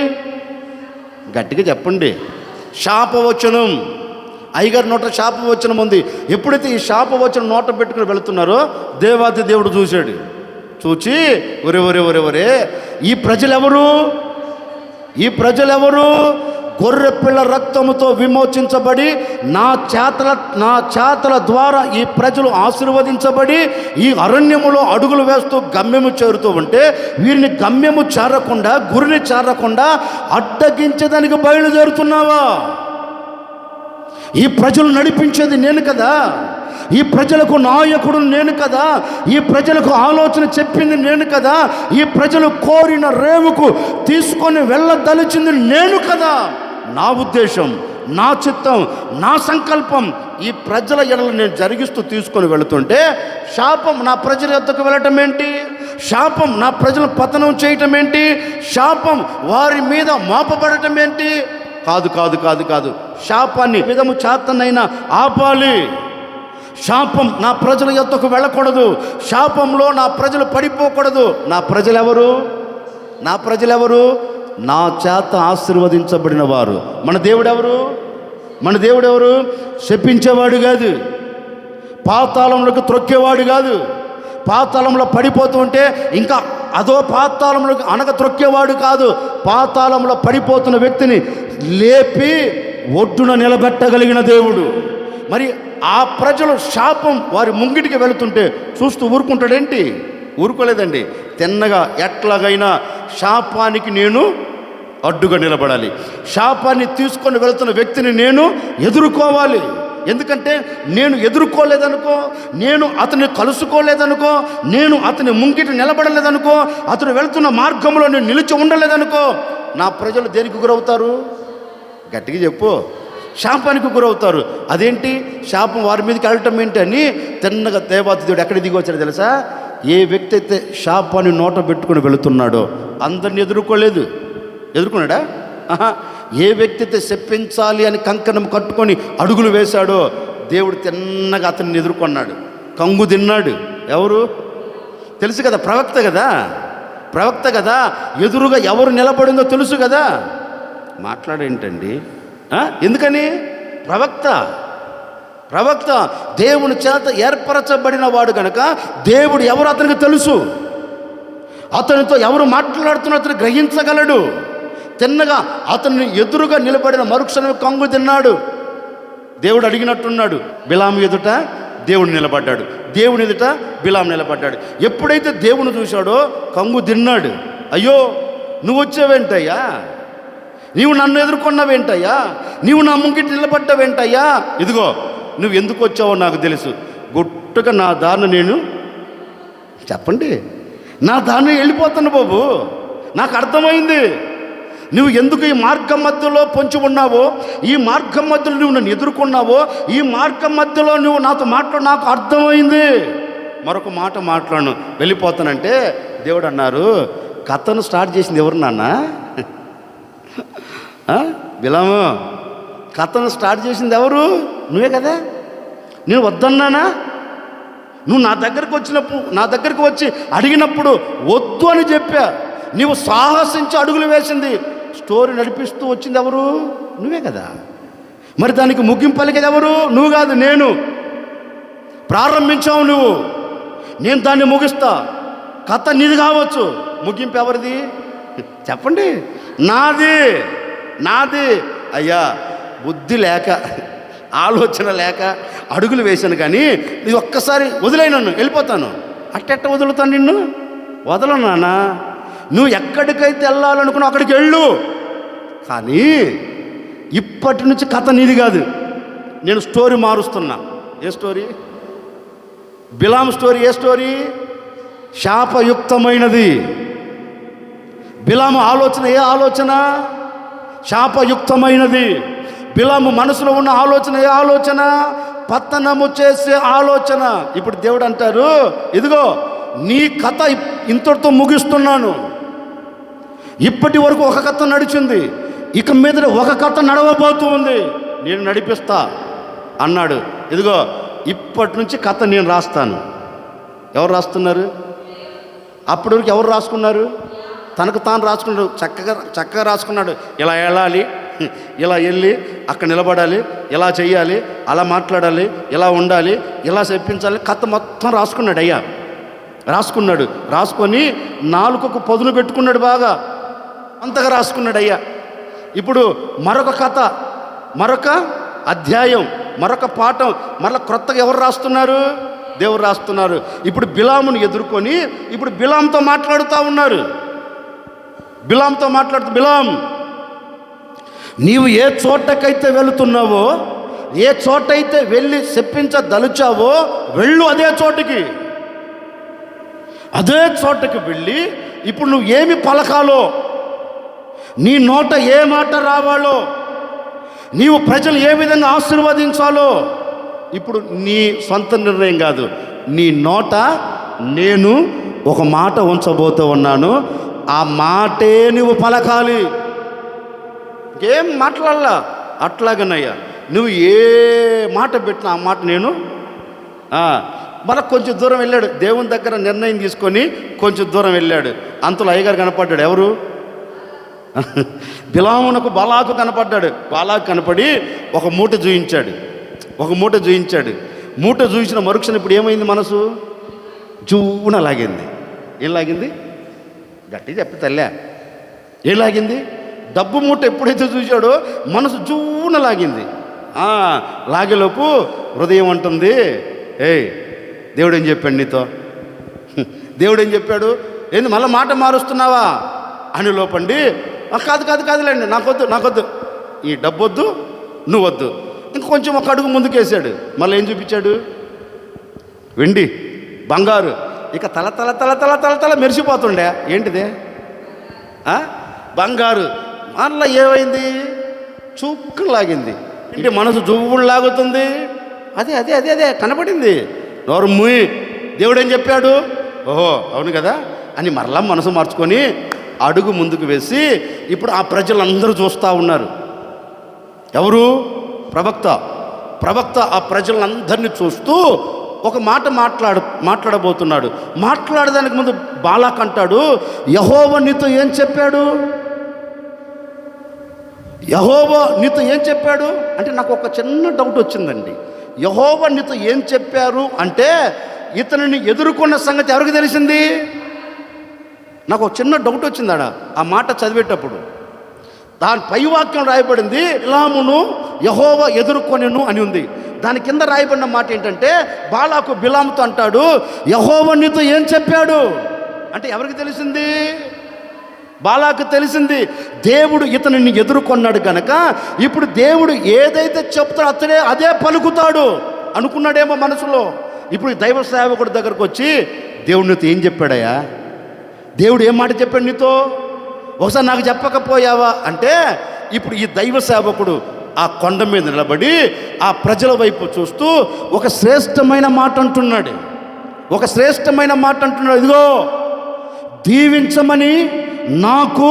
గట్టిగా చెప్పండి, శాపవచనం. అయ్యగారి నోట శాపవచనం ఉంది. ఎప్పుడైతే ఈ శాపవచనం నోట పెట్టుకుని వెళుతున్నారో దేవాది దేవుడు చూశాడు. చూచి ఒరే ఒరే ఒరే ఒరే ఈ ప్రజలెవరు? గొర్రె పిల్ల రక్తముతో విమోచించబడి నా చేతల ద్వారా ఈ ప్రజలు ఆశీర్వదించబడి ఈ అరణ్యములో అడుగులు వేస్తూ గమ్యము చేరుతూ ఉంటే వీరిని గమ్యము చేరకుండా, గురిని చేరకుండా అడ్డగించడానికి బయలుదేరుతున్నావా? ఈ ప్రజలు నడిపించేది నేను కదా, ఈ ప్రజలకు నాయకుడు నేను కదా, ఈ ప్రజలకు ఆలోచన చెప్పింది నేను కదా, ఈ ప్రజలు కోరిన రేవుకు తీసుకొని వెళ్ళదలిచింది నేను కదా. నా ఉద్దేశం, నా చిత్తం, నా సంకల్పం ఈ ప్రజల ఎడల నేను జరిగిస్తూ తీసుకొని వెళుతుంటే శాపం నా ప్రజల యొద్దకు వెళ్ళటం ఏంటి? శాపం నా ప్రజలు పతనం చేయటం ఏంటి? శాపం వారి మీద మోపబడటం ఏంటి? కాదు. శాపాన్ని విధము చేతనైనా ఆపాలి. శాపం నా ప్రజల యొద్దకు వెళ్ళకూడదు, శాపంలో నా ప్రజలు పడిపోకూడదు. నా ప్రజలెవరు? నా చేత ఆశీర్వదించబడిన వారు. మన దేవుడెవరు? శపించేవాడు కాదు, పాతాళంలోకి త్రొక్కేవాడు కాదు. పాతాళంలో పడిపోతూ ఉంటే ఇంకా అదో పాతాళంలోకి త్రొక్కేవాడు కాదు. పాతాళంలో పడిపోతున్న వ్యక్తిని లేపి ఒడ్డున నిలబెట్టగలిగిన దేవుడు. మరి ఆ ప్రజలు శాపం వారి ముంగిటికి వెళుతుంటే చూస్తూ ఊరుకుంటాడేంటి? ఊరుకోలేదండి. తిన్నగా ఎట్లాగైనా శాపానికి నేను అడ్డుగా నిలబడాలి, శాపాన్ని తీసుకొని వెళుతున్న వ్యక్తిని నేను ఎదుర్కోవాలి. ఎందుకంటే నేను ఎదుర్కోలేదనుకో, నేను అతన్ని కలుసుకోలేదనుకో, నేను అతని ముంగిటి నిలబడలేదనుకో, అతను వెళుతున్న మార్గంలో నేను నిలిచి ఉండలేదనుకో, నా ప్రజలు దేనికి గురవుతారు? గట్టిగా చెప్పు. శాపానికి గురవుతారు. అదేంటి శాపం వారి మీదకి వెళ్ళటం ఏంటి అని తిన్నగా దేవాతి దేవుడు ఎక్కడ దిగి వచ్చాడో తెలుసా? ఏ వ్యక్తి అయితే శాపాన్ని నోట పెట్టుకుని వెళుతున్నాడో అందరిని ఎదుర్కొన్నాడా? ఏ వ్యక్తి అయితే చెప్పించాలి అని కంకణం కట్టుకొని అడుగులు వేశాడో దేవుడు తిన్నగా అతన్ని ఎదుర్కొన్నాడు, కంగు తిన్నాడు. ఎవరు తెలుసు కదా, ప్రవక్త కదా. ఎదురుగా ఎవరు నిలబడిందో తెలుసు కదా. మాట్లాడేంటండి? ఎందుకని? ప్రవక్త దేవుని చేత ఏర్పరచబడిన వాడు కనుక దేవుడు ఎవరు అతనికి తెలుసు, అతనితో ఎవరు మాట్లాడుతున్న అతను గ్రహించగలడు. తిన్నగా అతన్ని ఎదురుగా నిలబడిన మరుక్షణం కంగు తిన్నాడు. దేవుడు అడిగినట్టున్నాడు. బిలాము ఎదుట దేవుడు నిలబడ్డాడు, దేవుని ఎదుట బిలాము నిలబడ్డాడు. ఎప్పుడైతే దేవుని చూశాడో కంగు తిన్నాడు. అయ్యో నువ్వు వచ్చావేంటయ్యా, నీవు నన్ను ఎదుర్కొన్నావేంటయ్యా, నీవు నా ముంగిటి నిలబడ్డావేంటయ్యా, ఇదిగో నువ్వు ఎందుకు వచ్చావో నాకు తెలుసు, గుట్టుగా నా దారిని నేను చెప్పండి, నా దారిని వెళ్ళిపోతాను బాబు, నాకు అర్థమైంది. నువ్వు ఎందుకు ఈ మార్గం మధ్యలో పొంచి ఉన్నావో, ఈ మార్గం మధ్యలో నువ్వు నన్ను ఎదుర్కొన్నావో, ఈ మార్గం మధ్యలో నువ్వు నాతో మాట్లాడు, నాకు అర్థమైంది. మరొక మాట మాట్లాడను, వెళ్ళిపోతానంటే దేవుడు అన్నారు, కథను స్టార్ట్ చేసింది ఎవరు నాన్న? బిలాము, కథను స్టార్ట్ చేసింది ఎవరు? నువ్వే కదా. నేను వద్దన్నానా? నువ్వు నా దగ్గరికి వచ్చి అడిగినప్పుడు వద్దు అని చెప్పా. నువ్వు సాహసించి అడుగులు వేసింది, స్టోరీ నడిపిస్తూ వచ్చింది ఎవరు? నువ్వే కదా. మరి దానికి ముగింపు పలికేది ఎవరు? నువ్వు కాదు, నేను. ప్రారంభించావు నువ్వు, నేను దాన్ని ముగిస్తా. కథ నీది కావచ్చు, ముగింపు ఎవరిది చెప్పండి? నాది. అయ్యా బుద్ధి లేక ఆలోచన లేక అడుగులు వేశాను, కానీ ఇది ఒక్కసారి వదిలేయి, నన్ను వెళ్ళిపోతాను. అట్టెట్ట వదులుతాను నిన్ను? వదలను నాన్న. నువ్వు ఎక్కడికైతే వెళ్ళాలనుకున్నావు అక్కడికి వెళ్ళు, కానీ ఇప్పటి నుంచి కథ నీది కాదు. నేను స్టోరీ మారుస్తున్నా. ఏ స్టోరీ? బిలాము స్టోరీ. ఏ స్టోరీ? శాపయుక్తమైనది. బిలాము ఆలోచన ఏ ఆలోచన? శాపయుక్తమైనది. బిలాము మనసులో ఉన్న ఆలోచన ఏ ఆలోచన? పతనము చేసే ఆలోచన. ఇప్పుడు దేవుడు అంటారు, ఇదిగో నీ కథ ఇంతటితో ముగిస్తున్నాను. ఇప్పటి వరకు ఒక కథ నడిచింది, ఇక మీద ఒక కథ నడవబోతూ ఉంది, నేను నడిపిస్తా అన్నాడు. ఇదిగో ఇప్పటి నుంచి కథ నేను రాస్తాను. ఎవరు రాస్తున్నారు? అప్పటి వరకు ఎవరు రాసుకున్నారు? తనకు తాను రాసుకున్నాడు. చక్కగా రాసుకున్నాడు. ఇలా వెళ్ళాలి, ఇలా వెళ్ళి అక్కడ నిలబడాలి, ఇలా చెయ్యాలి, అలా మాట్లాడాలి, ఇలా ఉండాలి, ఇలా చెప్పించాలి. కథ మొత్తం రాసుకున్నాడు. అయ్యా రాసుకున్నాడు. రాసుకొని నాలుకకు పదును పెట్టుకున్నాడు. బాగా అంతగా రాసుకున్నాడు అయ్యా. ఇప్పుడు మరొక కథ, మరొక అధ్యాయం, మరొక పాఠం మరలా క్రొత్తగా ఎవరు రాస్తున్నారు? దేవుడు రాస్తున్నారు. ఇప్పుడు బిలామును ఎదుర్కొని ఇప్పుడు బిలాంతో మాట్లాడుతూ ఉన్నారు. బిలాంతో మాట్లాడుతూ, బిలాం నీవు ఏ చోటకైతే వెళుతున్నావో, ఏ చోటైతే వెళ్ళి చెప్పించదలుచావో వెళ్ళు, అదే చోటకి వెళ్ళి ఇప్పుడు నువ్వు ఏమి పలకాలో, నీ నోట ఏ మాట రావాలో, నీవు ప్రజలు ఏ విధంగా ఆశీర్వదించాలో ఇప్పుడు నీ సొంత నిర్ణయం కాదు, నీ నోట నేను ఒక మాట ఉంచబోతూ ఉన్నాను. ఆ మాటే నువ్వు పలకాలి. ఏం మాట్లాడాలా? అట్లాగనయ్యా నువ్వు ఏ మాట పెట్టినా ఆ మాట నేను. మళ్ళీ కొంచెం దూరం వెళ్ళాడు. దేవుని దగ్గర నిర్ణయం తీసుకొని కొంచెం దూరం వెళ్ళాడు. అంతలో అయ్యగారు కనపడ్డాడు. ఎవరు? బిలామునకు బాలాకు కనపడ్డాడు. బాలాకు కనపడి ఒక మూట చూయించాడు. మూట చూయించిన మరుక్షణం ఇప్పుడు ఏమైంది? మనసు జూన లాగింది. ఏం లాగింది? గట్టి చెప్పి తల్లా, ఏం లాగింది? డబ్బు మూట ఎప్పుడైతే చూశాడో మనసు జూన లాగింది. లాగేలోపు హృదయం అంటుంది, ఏయ్ దేవుడు ఏం చెప్పాడు నీతో? దేవుడు ఏం చెప్పాడు? ఏంది మళ్ళీ మాట మారుస్తున్నావా అని లోపండి. కాదులేండి, నాకొద్దు, ఈ డబ్బు వద్దు, నువ్వు వద్దు. ఇంకొంచెం ఒక అడుగు ముందుకేసాడు. మళ్ళీ ఏం చూపించాడు? వెండి, బంగారు, ఇక తల తల తల తల తల తల మెరిసిపోతుండే. ఏంటిదే? బంగారు. మళ్ళీ ఏమైంది? చుక్కలు లాగింది. అంటే మనసు జువ్వులు లాగుతుంది. అదే కనపడింది. నోరు మూయి. దేవుడు ఏం చెప్పాడు? ఓహో అవును కదా అని మరలా మనసు మార్చుకొని అడుగు ముందుకు వేసి ఇప్పుడు ఆ ప్రజలందరూ చూస్తూ ఉన్నారు. ఎవరు? ప్రవక్త ఆ ప్రజలందరినీ చూస్తూ ఒక మాట మాట్లాడబోతున్నాడు. మాట్లాడడానికి ముందు బాలాక్ అంటాడు, యెహోవా నీతో ఏం చెప్పాడు? యెహోవా నీతో ఏం చెప్పాడు అంటే నాకు ఒక చిన్న డౌట్ వచ్చిందండి. యెహోవా నీతో ఏం చెప్పారు అంటే ఇతనిని ఎదుర్కొన్న సంగతి ఎవరికి తెలిసింది? నాకు ఒక చిన్న డౌట్ వచ్చిందాడ ఆ మాట చదివేటప్పుడు. దాని పై వాక్యం రాయబడింది, బిలామును యెహోవా ఎదుర్కొనెను అని ఉంది. దాని కింద రాయబడిన మాట ఏంటంటే బాలాకు బిలాముతో అంటాడు, యెహోవా నీతో ఏం చెప్పాడు అంటే ఎవరికి తెలిసింది? బాలాకు తెలిసింది. దేవుడు ఇతనిని ఎదుర్కొన్నాడు కనుక ఇప్పుడు దేవుడు ఏదైతే చెప్తాడో అదే పలుకుతాడు అనుకున్నాడేమో మనసులో. ఇప్పుడు దైవ సేవకుడి దగ్గరకు వచ్చి దేవుడు నీతో ఏం చెప్పాడయ్యా? దేవుడు ఏం మాట చెప్పాడు నీతో? ఒకసారి నాకు చెప్పకపోయావా అంటే ఇప్పుడు ఈ దైవ సేవకుడు ఆ కొండ మీద నిలబడి ఆ ప్రజల వైపు చూస్తూ ఒక శ్రేష్టమైన మాట అంటున్నాడు. ఇదిగో దీవించమని నాకు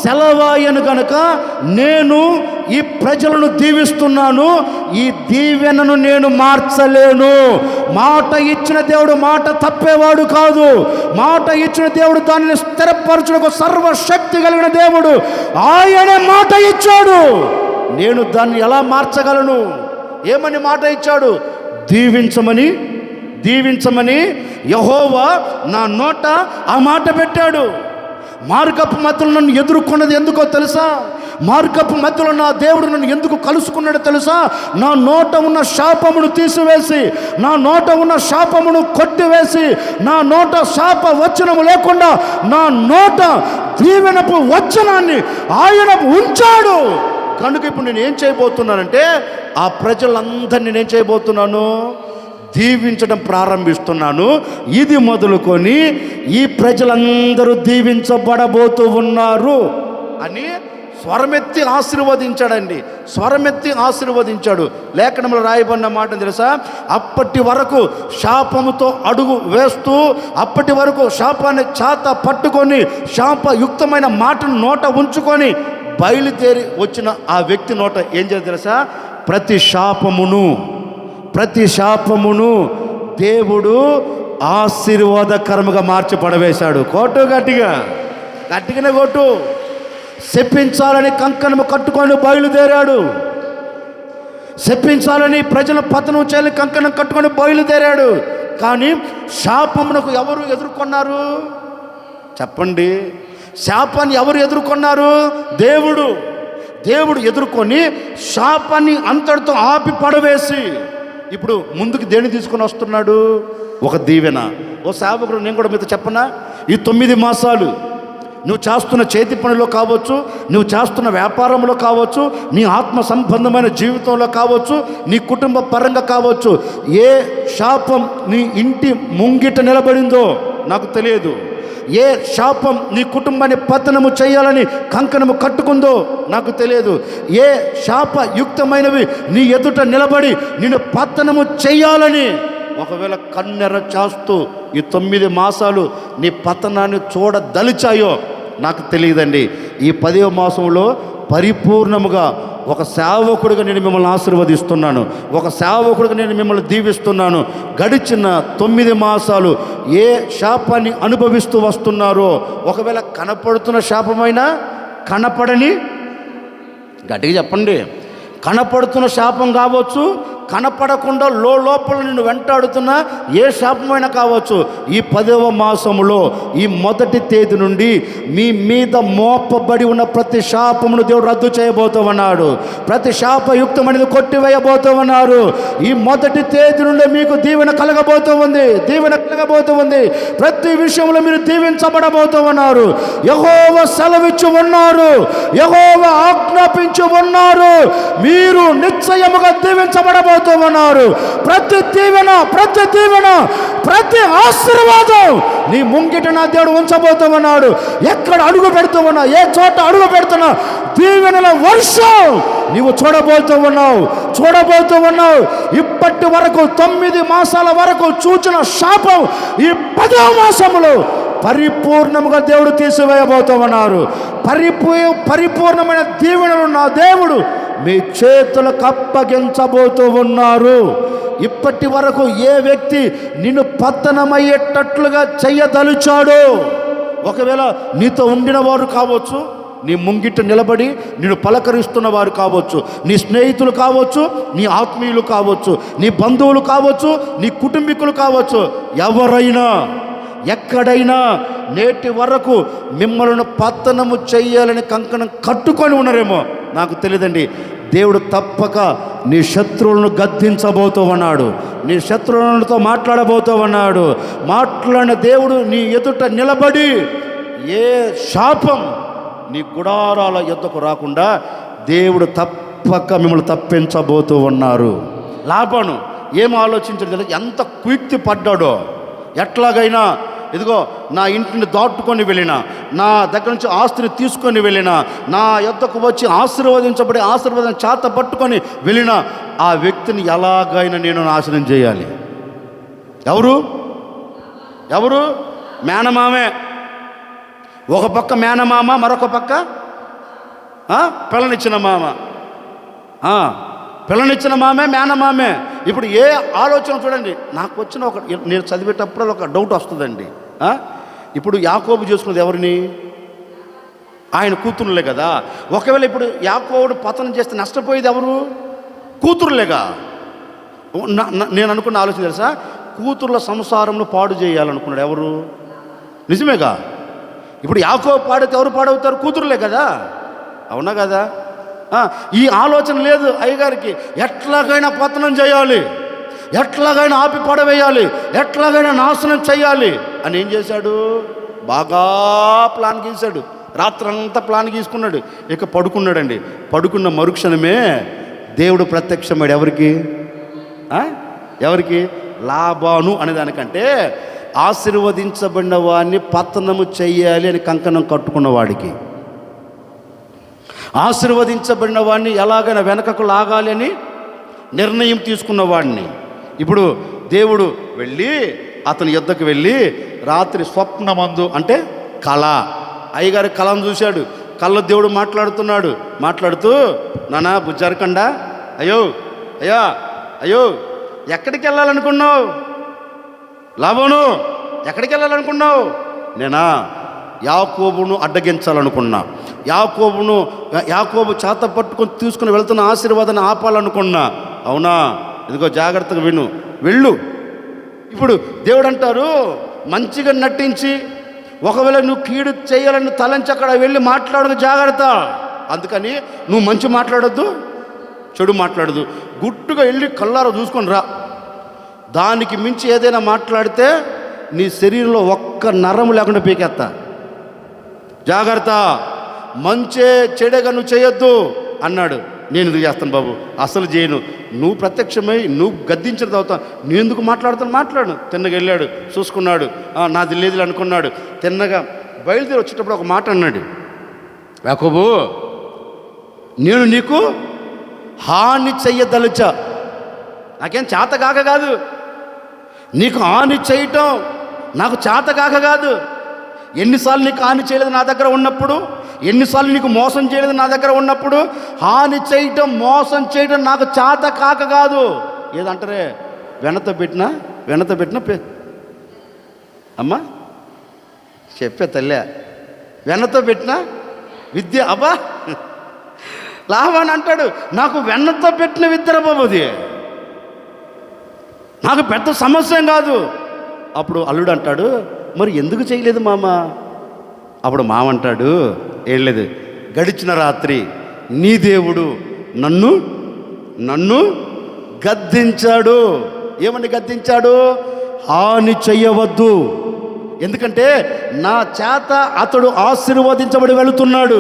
సెలవాయను కనుక నేను ఈ ప్రజలను దీవిస్తున్నాను. ఈ దీవెనను నేను మార్చలేను. మాట ఇచ్చిన దేవుడు మాట తప్పేవాడు కాదు. మాట ఇచ్చిన దేవుడు దానిని స్థిరపరచుటకు సర్వశక్తి కలిగిన దేవుడు. ఆయనే మాట ఇచ్చాడు. నేను దాన్ని ఎలా మార్చగలను? ఏమని మాట ఇచ్చాడు? దీవించమని యెహోవా నా నోట ఆ మాట పెట్టాడు. మార్గపు మధ్యలో నన్ను ఎదుర్కొన్నది ఎందుకో తెలుసా? మార్గపు మధ్యలో నా దేవుడు నన్ను ఎందుకు కలుసుకున్నాడో తెలుసా? నా నోట ఉన్న శాపమును తీసివేసి, నా నోట ఉన్న శాపమును కొట్టివేసి, నా నోట శాప వచనము లేకుండా నా నోట దీవెనపు వచనాన్ని ఆయన ఉంచాడు. కనుక ఇప్పుడు నేను ఏం చేయబోతున్నానంటే, ఆ ప్రజలందరినీ నేనేం చేయబోతున్నాను? దీవించడం ప్రారంభిస్తున్నాను. ఇది మొదలుకొని ఈ ప్రజలందరూ దీవించబడబోతూ ఉన్నారు అని స్వరమెత్తి ఆశీర్వదించాడండి. స్వరమెత్తి ఆశీర్వదించాడు. లేఖనంలో రాయబడిన మాట తెలుసా? అప్పటి వరకు శాపముతో అడుగు వేస్తూ, అప్పటి వరకు శాపాన్ని చాత పట్టుకొని శాపయుక్తమైన మాటను నోట ఉంచుకొని బయలుదేరి వచ్చిన ఆ వ్యక్తి నోట ఏం చేయాలి తెలుసా? ప్రతి శాపమును దేవుడు ఆశీర్వాదకరముగా మార్చి పడవేశాడు. కోటు గట్టిగానే కొట్టు. శపించాలని కంకణము కట్టుకొని బయలుదేరాడు. శపించాలని ప్రజల పతనం చేయాలని కంకణం కట్టుకొని బయలుదేరాడు. కానీ శాపమునకు ఎవరు ఎదుర్కొన్నారు చెప్పండి? శాపాన్ని ఎవరు ఎదుర్కొన్నారు? దేవుడు ఎదుర్కొని శాపాన్ని అంతటితో ఆపి పడవేసి ఇప్పుడు ముందుకు దేన్ని తీసుకొని వస్తున్నాడు? ఒక దీవెన. ఓ సేవకుడు, నేను కూడా మీతో చెప్పనా? ఈ 9 మాసాలు నువ్వు చేస్తున్న చేతి పనిలో కావచ్చు, నువ్వు చేస్తున్న వ్యాపారంలో కావచ్చు, నీ ఆత్మ సంబంధమైన జీవితంలో కావచ్చు, నీ కుటుంబ పరంగా కావచ్చు, ఏ శాపం నీ ఇంటి ముంగిట నిలబడిందో నాకు తెలియదు. ఏ శాపం నీ కుటుంబాన్ని పతనము చేయాలని కంకణము కట్టుకుందో నాకు తెలియదు. ఏ శాపయుక్తమైనవి నీ ఎదుట నిలబడి నిన్ను పతనము చేయాలని ఒకవేళ కన్నెర చేస్తూ ఈ 9 మాసాలు నీ పతనాన్ని చూడదలిచాయో నాకు తెలియదండి. ఈ 10వ మాసంలో పరిపూర్ణముగా ఒక సేవకుడిగా నేను మిమ్మల్ని ఆశీర్వదిస్తున్నాను. ఒక సేవకుడిగా నేను మిమ్మల్ని దీవిస్తున్నాను. గడిచిన 9 మాసాలు ఏ శాపాన్ని అనుభవిస్తూ వస్తున్నారో, ఒకవేళ కనపడుతున్న శాపమైనా, కనపడని, గట్టిగా చెప్పండి, కనపడుతున్న శాపం కావచ్చు, కనపడకుండా లోపల నిన్ను వెంటాడుతున్న ఏ శాపమైనా కావచ్చు, ఈ 10వ మాసములో ఈ మొదటి తేదీ నుండి మీ మీద మోపబడి ఉన్న ప్రతి శాపమును దేవుడు రద్దు చేయబోతూ ఉన్నాడు. ప్రతి శాపయుక్తమైనది కొట్టివేయబోతూ ఉన్నారు. ఈ మొదటి తేదీ నుండి మీకు దీవెన కలగబోతూ ఉంది. ప్రతి విషయంలో మీరు దీవించబడబోతూ ఉన్నారు. యెహోవా సెలవిచ్చి ఉన్నారు, యెహోవా ఆజ్ఞాపించి ఉన్నారు. మీరు నిశ్చయముగా దీవించబడబోతున్నారు. ప్రతి దీవెన, ప్రతి ఆశీర్వాదం నీ ముంగిట నా దేవుడు ఉంచబోతూ ఉన్నాడు. ఎక్కడ అడుగు పెడుతూ ఉన్నా, ఏ చోట అడుగు పెడుతున్నా దీవెనల వర్షం నీవు చూడబోతూ ఉన్నావు. ఇప్పటి వరకు 9 మాసాల వరకు చూచిన శాపం ఈ 10వ మాసంలో పరిపూర్ణముగా దేవుడు తీసివేయబోతూ ఉన్నారు. పరిపూర్ణమైన దీవెనలు నా దేవుడు మీ చేతులకు అప్పగించబోతూ ఉన్నారు. ఇప్పటి వరకు ఏ వ్యక్తి నిన్ను పతనమయ్యేటట్లుగా చెయ్యదలిచాడో, ఒకవేళ నీతో ఉండిన వారు కావచ్చు, నీ ముంగిట నిలబడి నిన్ను పలకరిస్తున్న వారు కావచ్చు, నీ స్నేహితులు కావచ్చు, నీ ఆత్మీయులు కావచ్చు, నీ బంధువులు కావచ్చు, నీ కుటుంబీకులు కావచ్చు, ఎవరైనా ఎక్కడైనా నేటి వరకు మిమ్మల్ని పతనము చెయ్యాలని కంకణం కట్టుకొని ఉన్నారేమో నాకు తెలియదండి. దేవుడు తప్పక నీ శత్రువులను గద్దించబోతూ ఉన్నాడు. నీ శత్రువులతో మాట్లాడబోతూ ఉన్నాడు. మాట్లాడిన దేవుడు నీ ఎదుట నిలబడి ఏ శాపం నీ గుడారాల ఎద్దకు రాకుండా దేవుడు తప్పక మిమ్మల్ని తప్పించబోతూ ఉన్నారు. లాభాను ఏం ఆలోచించలేదు, ఎంత కుయుక్తి పడ్డాడో. ఎట్లాగైనా ఇదిగో నా ఇంటిని దాటుకొని వెళ్ళినా, నా దగ్గర నుంచి ఆస్తిని తీసుకొని వెళ్ళినా, నా యొద్దకు వచ్చి ఆశీర్వదించబడి ఆశీర్వాదం చేత పట్టుకొని వెళ్ళినా ఆ వ్యక్తిని ఎలాగైనా నేను నాశనం చేయాలి. ఎవరు? మేనమామే. ఒక పక్క మేనమామ, మరొక పక్క పిల్లనిచ్చిన మామ. పిల్లనిచ్చిన మామే, మేనమామే. ఇప్పుడు ఏ ఆలోచన చూడండి, నాకు వచ్చిన నేను చదివేటప్పుడు ఒక డౌట్ వస్తుందండి. ఇప్పుడు యాకోబు చేసుకున్నది ఎవరిని? ఆయన కూతురులే కదా. ఒకవేళ ఇప్పుడు యాకోబుడు పతనం చేస్తే నష్టపోయేది ఎవరు? కూతురులేగా. నేను అనుకున్న ఆలోచన తెలుసా, కూతుర్ల సంసారంలో పాడు చేయాలనుకున్నాడు ఎవరు? నిజమేగా. ఇప్పుడు యాకోబు పాడితే ఎవరు పాడవుతారు? కూతురులే కదా. అవునా కదా? ఈ ఆలోచన లేదు అయ్యగారికి. ఎట్లాగైనా పతనం చేయాలి, ఎట్లాగైనా ఆపి పడవేయాలి, ఎట్లాగైనా నాశనం చేయాలి అని ఏం చేశాడు? బాగా ప్లాన్ గీశాడు. రాత్రంతా ప్లాన్ గీసుకున్నాడు. ఇక పడుకున్నాడండి. పడుకున్న మరుక్షణమే దేవుడు ప్రత్యక్షమాడు. ఎవరికి? లాబాను అనే దానికంటే ఆశీర్వదించబడిన వాడిని పతనము చెయ్యాలి అని కంకణం కట్టుకున్న వాడికి, ఆశీర్వదించబడిన వాడిని ఎలాగైనా వెనకకు లాగాలి అని నిర్ణయం తీసుకున్న వాడిని ఇప్పుడు దేవుడు వెళ్ళి అతని యుద్ధకు వెళ్ళి రాత్రి స్వప్నమందు అంటే కళ, అయ్యగారి కళను చూశాడు. కళ్ళ దేవుడు మాట్లాడుతున్నాడు. మాట్లాడుతూ, నానా బుజ్జరకండా, అయ్యో ఎక్కడికి వెళ్ళాలనుకున్నావు? లాబాను ఎక్కడికి వెళ్ళాలనుకున్నావు? నేనా యాకోబును అడ్డగించాలనుకున్నా. యాకోబు చేత పట్టుకొని తీసుకుని వెళ్తున్న ఆశీర్వాదాన్ని ఆపాలనుకున్నా. అవునా? ఇదిగో జాగ్రత్తగా విను, వెళ్ళు. ఇప్పుడు దేవుడు అంటారు, మంచిగా నటించి ఒకవేళ నువ్వు కీడు చేయాలని తలంచి అక్కడ వెళ్ళి మాట్లాడదు, జాగ్రత్త. అందుకని నువ్వు మంచి మాట్లాడొద్దు, చెడు మాట్లాడదు. గుట్టుగా వెళ్ళి కళ్ళారా చూసుకొని రా. దానికి మించి ఏదైనా మాట్లాడితే నీ శరీరంలో ఒక్క నరం లేకుండా పీకేస్తా. జాగ్రత్త, మంచే చెడేగా నువ్వు చేయొద్దు అన్నాడు. నేను ఎందుకు చేస్తాను బాబు, అసలు చేయను. నువ్వు ప్రత్యక్షమై నువ్వు గద్దించిన తర్వాత నేను ఎందుకు మాట్లాడు. తిన్నగా వెళ్ళాడు, చూసుకున్నాడు, నాది లేదు అనుకున్నాడు. తిన్నగా బయలుదేరి వచ్చేటప్పుడు ఒక మాట అన్నాడు, యాకోబు నేను నీకు హాని చెయ్యదలుచా. నాకేం చేతగాక కాదు, నీకు హాని చేయటం నాకు చేతగాక కాదు. ఎన్నిసార్లు నీకు హాని చేయలేదు నా దగ్గర ఉన్నప్పుడు, ఎన్నిసార్లు నీకు మోసం చేయలేదు నా దగ్గర ఉన్నప్పుడు. హాని చేయటం, మోసం చేయటం నాకు చేత కాక కాదు. ఏదంటారే, వెనత పెట్టిన అమ్మా చెప్పే తల్లే, వెనత పెట్టిన విద్య. అబ్బా లాభాన్ని అంటాడు, నాకు వెన్నత పెట్టిన విద్య బాబు, అది నాకు పెద్ద సమస్య కాదు. అప్పుడు అల్లుడు అంటాడు, మరి ఎందుకు చేయలేదు మామ? అప్పుడు మామ అంటాడు, ఏం లేదు, గడిచిన రాత్రి నీ దేవుడు నన్ను గద్దించాడు. ఏమని గద్దించాడు? హాని చెయ్యవద్దు, ఎందుకంటే నా చేత అతడు ఆశీర్వదించబడి వెళుతున్నాడు.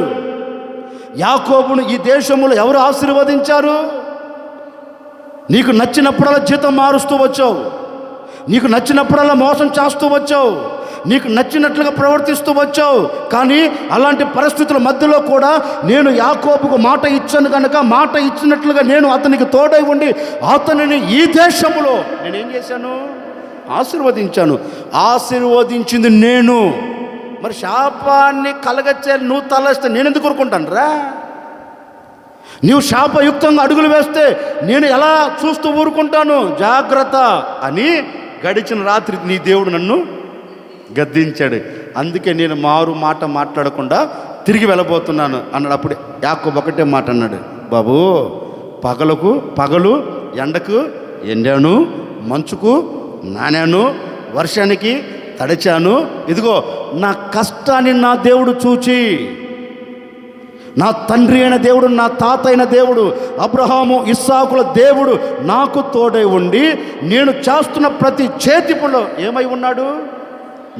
యాకోబును ఈ దేశంలో ఎవరు ఆశీర్వదించారు? నీకు నచ్చినప్పుడల్లా జీతం మారుస్తూ వచ్చావు, నీకు నచ్చినప్పుడల్లా మోసం చేస్తూ వచ్చావు, నీకు నచ్చినట్లుగా ప్రవర్తిస్తూ వచ్చావు. కానీ అలాంటి పరిస్థితుల మధ్యలో కూడా నేను యాకోబుకు మాట ఇచ్చాను కనుక మాట ఇచ్చినట్లుగా నేను అతనికి తోడై ఉండి అతనిని ఈ దేశంలో నేనేం చేశాను? ఆశీర్వదించాను. ఆశీర్వదించింది నేను. మరి శాపాన్ని కలగచ్చేయాలి నువ్వు తలస్తే నేను ఎందుకు కోరుకుంటాను రా? నీవు శాపయుక్తంగా అడుగులు వేస్తే నేను ఎలా చూస్తూ ఊరుకుంటాను? జాగ్రత్త అని గడిచిన రాత్రి నీ దేవుడు నన్ను గద్దించాడు. అందుకే నేను మారు మాట మాట్లాడకుండా తిరిగి వెళ్ళబోతున్నాను అన్నాడు. అప్పుడు యాకోబు ఒకటే మాట అన్నాడు, బాబు పగలు ఎండకు ఎండాను, మంచుకు నానాను, వర్షానికి తడిచాను. ఇదిగో నా కష్టాన్ని నా దేవుడు చూచి, నా తండ్రి అయిన దేవుడు, నా తాత అయిన దేవుడు, అబ్రహాము ఇస్సాకుల దేవుడు నాకు తోడై ఉండి నేను చేస్తున్న ప్రతి చేతి పనిలో ఏమై ఉన్నాడు?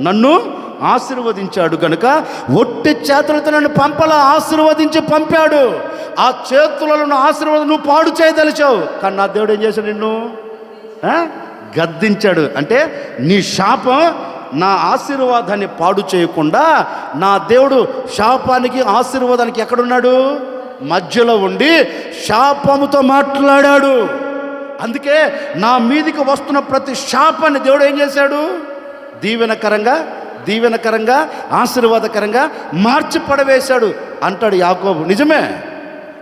నన్ను ఆశీర్వదించాడు. కనుక ఒట్టి చేతులతో నన్ను పంపలా, ఆశీర్వదించి పంపాడు. ఆ చేతులను ఆశీర్వాదం నువ్వు పాడు చేయదలిచావు, కానీ నా దేవుడు ఏం చేశాడు? నిన్ను గద్దించాడు. అంటే నీ శాపం నా ఆశీర్వాదాన్ని పాడు చేయకుండా నా దేవుడు శాపానికి ఆశీర్వాదానికి ఎక్కడున్నాడు? మధ్యలో ఉండి శాపముతో మాట్లాడాడు. అందుకే నా మీదికి వస్తున్న ప్రతి శాపాన్ని దేవుడు ఏం చేశాడు? దీవెనకరంగా ఆశీర్వాదకరంగా మార్చి పడవేశాడు అంటాడు యాకోబు.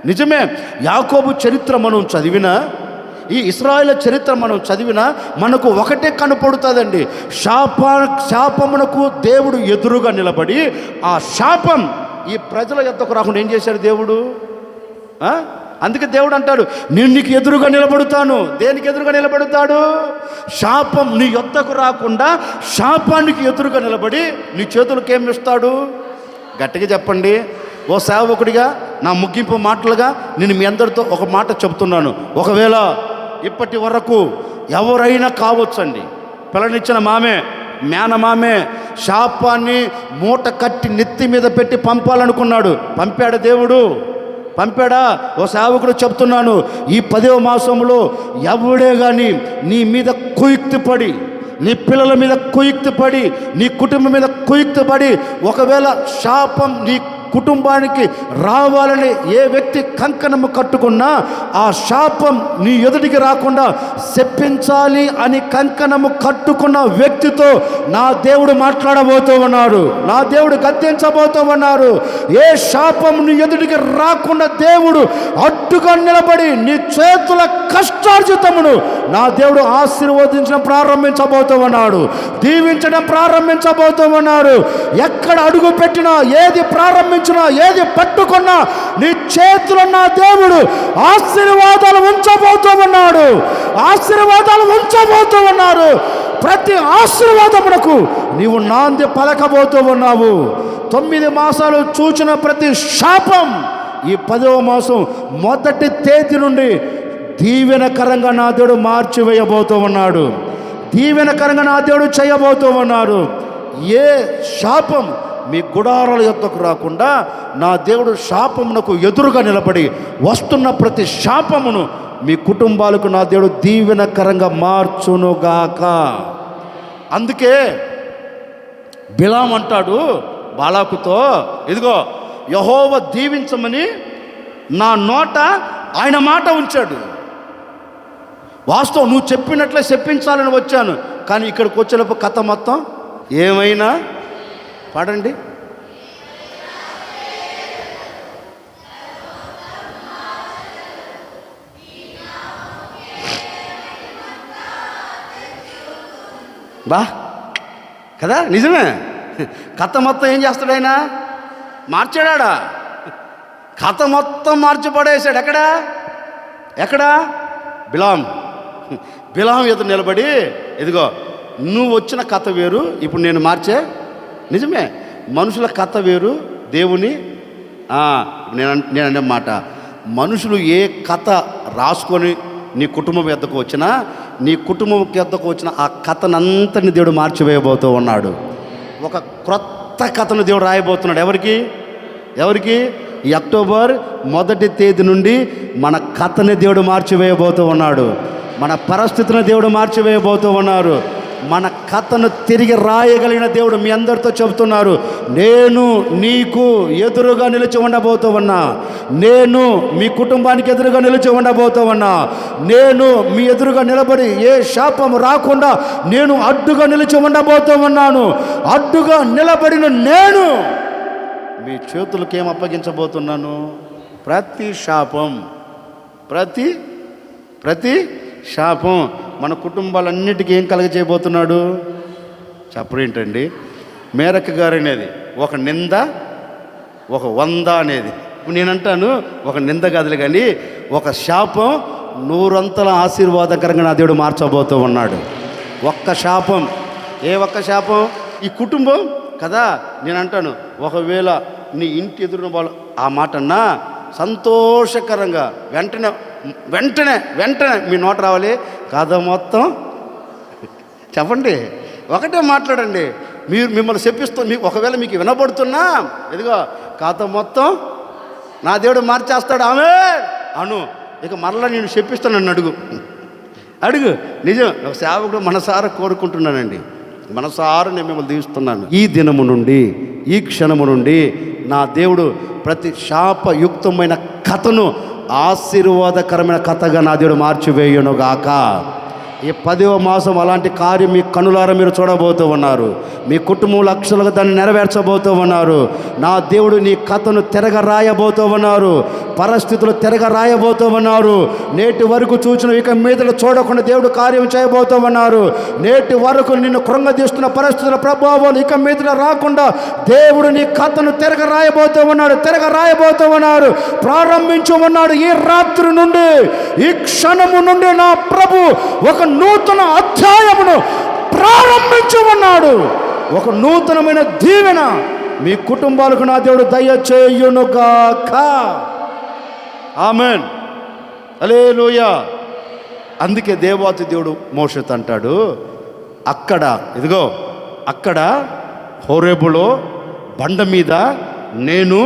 నిజమే. యాకోబు చరిత్ర మనం చదివినా, ఈ ఇశ్రాయేలు చరిత్ర మనం చదివినా మనకు ఒకటే కనపడుతుందండి. శాపమునకు దేవుడు ఎదురుగా నిలబడి ఆ శాపం ఈ ప్రజల యొద్దకు రాకుండా ఏం చేశాడు దేవుడు? అందుకే దేవుడు అంటాడు, నేను నీకు ఎదురుగా నిలబడుతాను. దేనికి ఎదురుగా నిలబడతాడు? శాపం నీ యొద్దకు రాకుండా శాపానికి ఎదురుగా నిలబడి నీ చేతులకు ఏమి ఇస్తాడు? గట్టిగా చెప్పండి. ఓ సేవకుడిగా నా ముగింపు మాటలుగా నేను మీ అందరితో ఒక మాట చెప్తున్నాను. ఒకవేళ ఇప్పటి వరకు ఎవరైనా కావచ్చండి, పిల్లనిచ్చిన మామే, మేనమామే శాపాన్ని మూట కట్టి నెత్తి మీద పెట్టి పంపాలనుకున్నాడు. పంపాడు దేవుడు, పంపాడా? ఓ సేవకుడు చెప్తున్నాను, ఈ 10వ మాసంలో ఎవడే కానీ నీ మీద కుయుక్తి పడి, నీ పిల్లల మీద కుయుక్తి పడి, నీ కుటుంబం మీద కుయుక్తి పడి, ఒకవేళ శాపం నీ కుటుంబానికి రావాలని ఏ వ్యక్తి కంకణము కట్టుకున్నా ఆ శాపం నీ ఎదుటికి రాకుండా శపించాలి అని కంకణము కట్టుకున్న వ్యక్తితో నా దేవుడు మాట్లాడబోతూ ఉన్నాడు, నా దేవుడు గద్దించబోతూ ఉన్నారు. ఏ శాపం నీ ఎదుటికి రాకుండా దేవుడు అడ్డుగా నిలబడి నీ చేతుల కష్టార్జితమును నా దేవుడు ఆశీర్వదించడం ప్రారంభించబోతూ ఉన్నాడు, దీవించడం ప్రారంభించబోతూ ఉన్నాడు. ఎక్కడ అడుగు పెట్టినా, ఏది ప్రారంభించినా, ఏది పట్టుకున్నా నీ చేతుల్లో నా దేవుడు ఆశీర్వాదాలు ఉంచబోతూ ఉన్నాడు, ఆశీర్వాదాలు ఉంచబోతూ ఉన్నారు. ప్రతి ఆశీర్వాదమునకు నీవు నాంది పలకబోతూ ఉన్నావు. 9 మాసాలు చూచిన ప్రతి శాపం ఈ 10వ మాసం మొదటి తేదీ నుండి దీవెనకరంగా నా దేవుడు మార్చివేయబోతూ ఉన్నాడు, దీవెనకరంగా నా దేవుడు చేయబోతూ ఉన్నారు. ఏ శాపం మీ గుడారాల యొద్దకు రాకుండా నా దేవుడు శాపమునకు ఎదురుగా నిలబడి వస్తున్న ప్రతి శాపమును మీ కుటుంబాలకు నా దేవుడు దీవెనకరంగా మార్చునుగాక. అందుకే బిలాం అంటాడు బాలాకుతో, ఇదిగో యెహోవా దీవించమని నా నోట ఆయన మాట ఉంచాడు. వాస్తవం నువ్వు చెప్పినట్లే చెప్పించాలని వచ్చాను, కానీ ఇక్కడికి వచ్చేటప్పుడు కథ మొత్తం ఏమైనా పాడండి. బా కదా, నిజమే. కథ మొత్తం ఏం చేస్తాడు ఆయన? మార్చాడా? కథ మొత్తం మార్చిపడేశాడు. ఎక్కడా? బిలాం ఎదురు నిలబడి, ఇదిగో నువ్వు వచ్చిన కథ వేరు, ఇప్పుడు నేను మార్చే. నిజమే, మనుషుల కథ వేరు, దేవుని నేను అనే మాట, మనుషులు ఏ కథ రాసుకొని నీ కుటుంబం ఎద్దకు వచ్చినా, నీ కుటుంబం ఎద్దకు వచ్చిన ఆ కథనంతని దేవుడు మార్చివేయబోతూ ఉన్నాడు. ఒక క్రొత్త కథను దేవుడు రాయబోతున్నాడు. ఎవరికి? ఈ అక్టోబర్ 1వ తేదీ నుండి మన కథని దేవుడు మార్చివేయబోతూ ఉన్నాడు, మన పరిస్థితిని దేవుడు మార్చివేయబోతూ ఉన్నారు. మన కథను తిరిగి రాయగలిగిన దేవుడు మీ అందరితో చెబుతున్నారు. నేను నీకు ఎదురుగా నిలిచి ఉండబోతూ ఉన్నా, నేను మీ కుటుంబానికి ఎదురుగా నిలిచి ఉండబోతూ ఉన్నా, నేను మీ ఎదురుగా నిలబడి ఏ శాపము రాకుండా నేను అడ్డుగా నిలిచి ఉండబోతూ ఉన్నాను. అడ్డుగా నిలబడిన నేను మీ చేతులకు ఏం అప్పగించబోతున్నాను? ప్రతి శాపం, ప్రతి శాపం మన కుటుంబాలన్నిటికీ ఏం కలగజేయబోతున్నాడు? చెప్పడేంటండి? మేరక్క గారు అనేది ఒక నింద, ఒక 100 అనేది. ఇప్పుడు నేనంటాను ఒక నింద కాదులే, కానీ ఒక శాపం 100 ఆశీర్వాదకరంగా నా దేవుడు మార్చబోతూ ఉన్నాడు. ఒక్క శాపం, ఒక్క శాపం ఈ కుటుంబం కదా. నేను అంటాను, ఒకవేళ నీ ఇంటి ఎదురున్న వాళ్ళు ఆ మాట అన్నా సంతోషకరంగా వెంటనే మీ నోట రావాలి. కథ మొత్తం చెప్పండి, ఒకటే మాట్లాడండి. మిమ్మల్ని చెప్పిస్తూ మీకు ఒకవేళ మీకు వినబడుతున్నా, ఇదిగో కథ మొత్తం నా దేవుడు మార్చేస్తాడు. ఆమె అను, ఇక మరలా నేను చెప్పిస్తానని అడుగు. నిజం, ఒక సేవకుడు మనసారా కోరుకుంటున్నానండి, మనసారా నేను మిమ్మల్ని దీవిస్తున్నాను. ఈ దినము నుండి, ఈ క్షణము నుండి నా దేవుడు ప్రతి శాపయుక్తమైన కథను ఆశీర్వాదకరమైన కథగా నా దేవుడు మార్చివేయునుగాక. ఈ 10వ మాసం అలాంటి కార్యం మీ కనులారా మీరు చూడబోతూ ఉన్నారు. మీ కుటుంబం లక్షలుగా దాన్ని నెరవేర్చబోతూ ఉన్నారు. నా దేవుడు నీ కథను తిరగ రాయబోతూ ఉన్నారు, పరిస్థితులు తిరగ రాయబోతూ ఉన్నారు. నేటి వరకు చూసిన ఇక మీదట చూడకుండా దేవుడు కార్యం చేయబోతూ ఉన్నారు. నేటి వరకు నిన్ను కృంగదీస్తున్న పరిస్థితుల ప్రభావాలు ఇక మీదట రాకుండా దేవుడు నీ కథను తిరగ రాయబోతూ ఉన్నారు, ప్రారంభించు ఉన్నాడు. ఈ రాత్రి నుండి, ఈ క్షణము నుండి నా ప్రభు ఒక నూతన అధ్యాయమును ప్రారంభించు ఉన్నాడు. ఒక నూతనమైన దీవెన మీ కుటుంబాలకు నా దేవుడు దయచేయునుగాక. ఆమెన్, హల్లెలూయా. అందుకే దేవాతి దేవుడు మోషేతో అంటాడు, అక్కడ ఇదిగో అక్కడ హోరేబులో బండ మీద నేను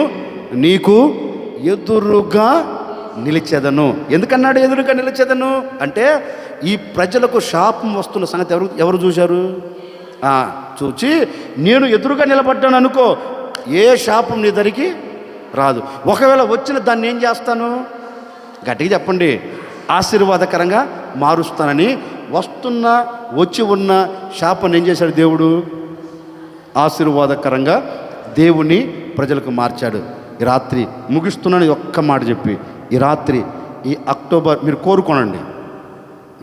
నీకు ఎదురుగా నిలిచెదను. ఎందుకన్నాడు ఎదురుగా నిలిచెదను అంటే, ఈ ప్రజలకు శాపం వస్తున్న సంగతి ఎవరు చూశారు? చూచి నేను ఎదురుగా నిలబడ్డాను అనుకో, ఏ శాపం నీ దగ్గరికి రాదు. ఒకవేళ వచ్చిన దాన్ని ఏం చేస్తాను? గట్టిగా చెప్పండి, ఆశీర్వాదకరంగా మారుస్తానని. వచ్చి ఉన్న శాపాన్ని ఏం చేశాడు దేవుడు? ఆశీర్వాదకరంగా దేవుని ప్రజలకు మార్చాడు. ఈ రాత్రి ముగిస్తున్నాను ఒక్క మాట చెప్పి, ఈ రాత్రి ఈ అక్టోబర్ మీరు కోరుకోనండి,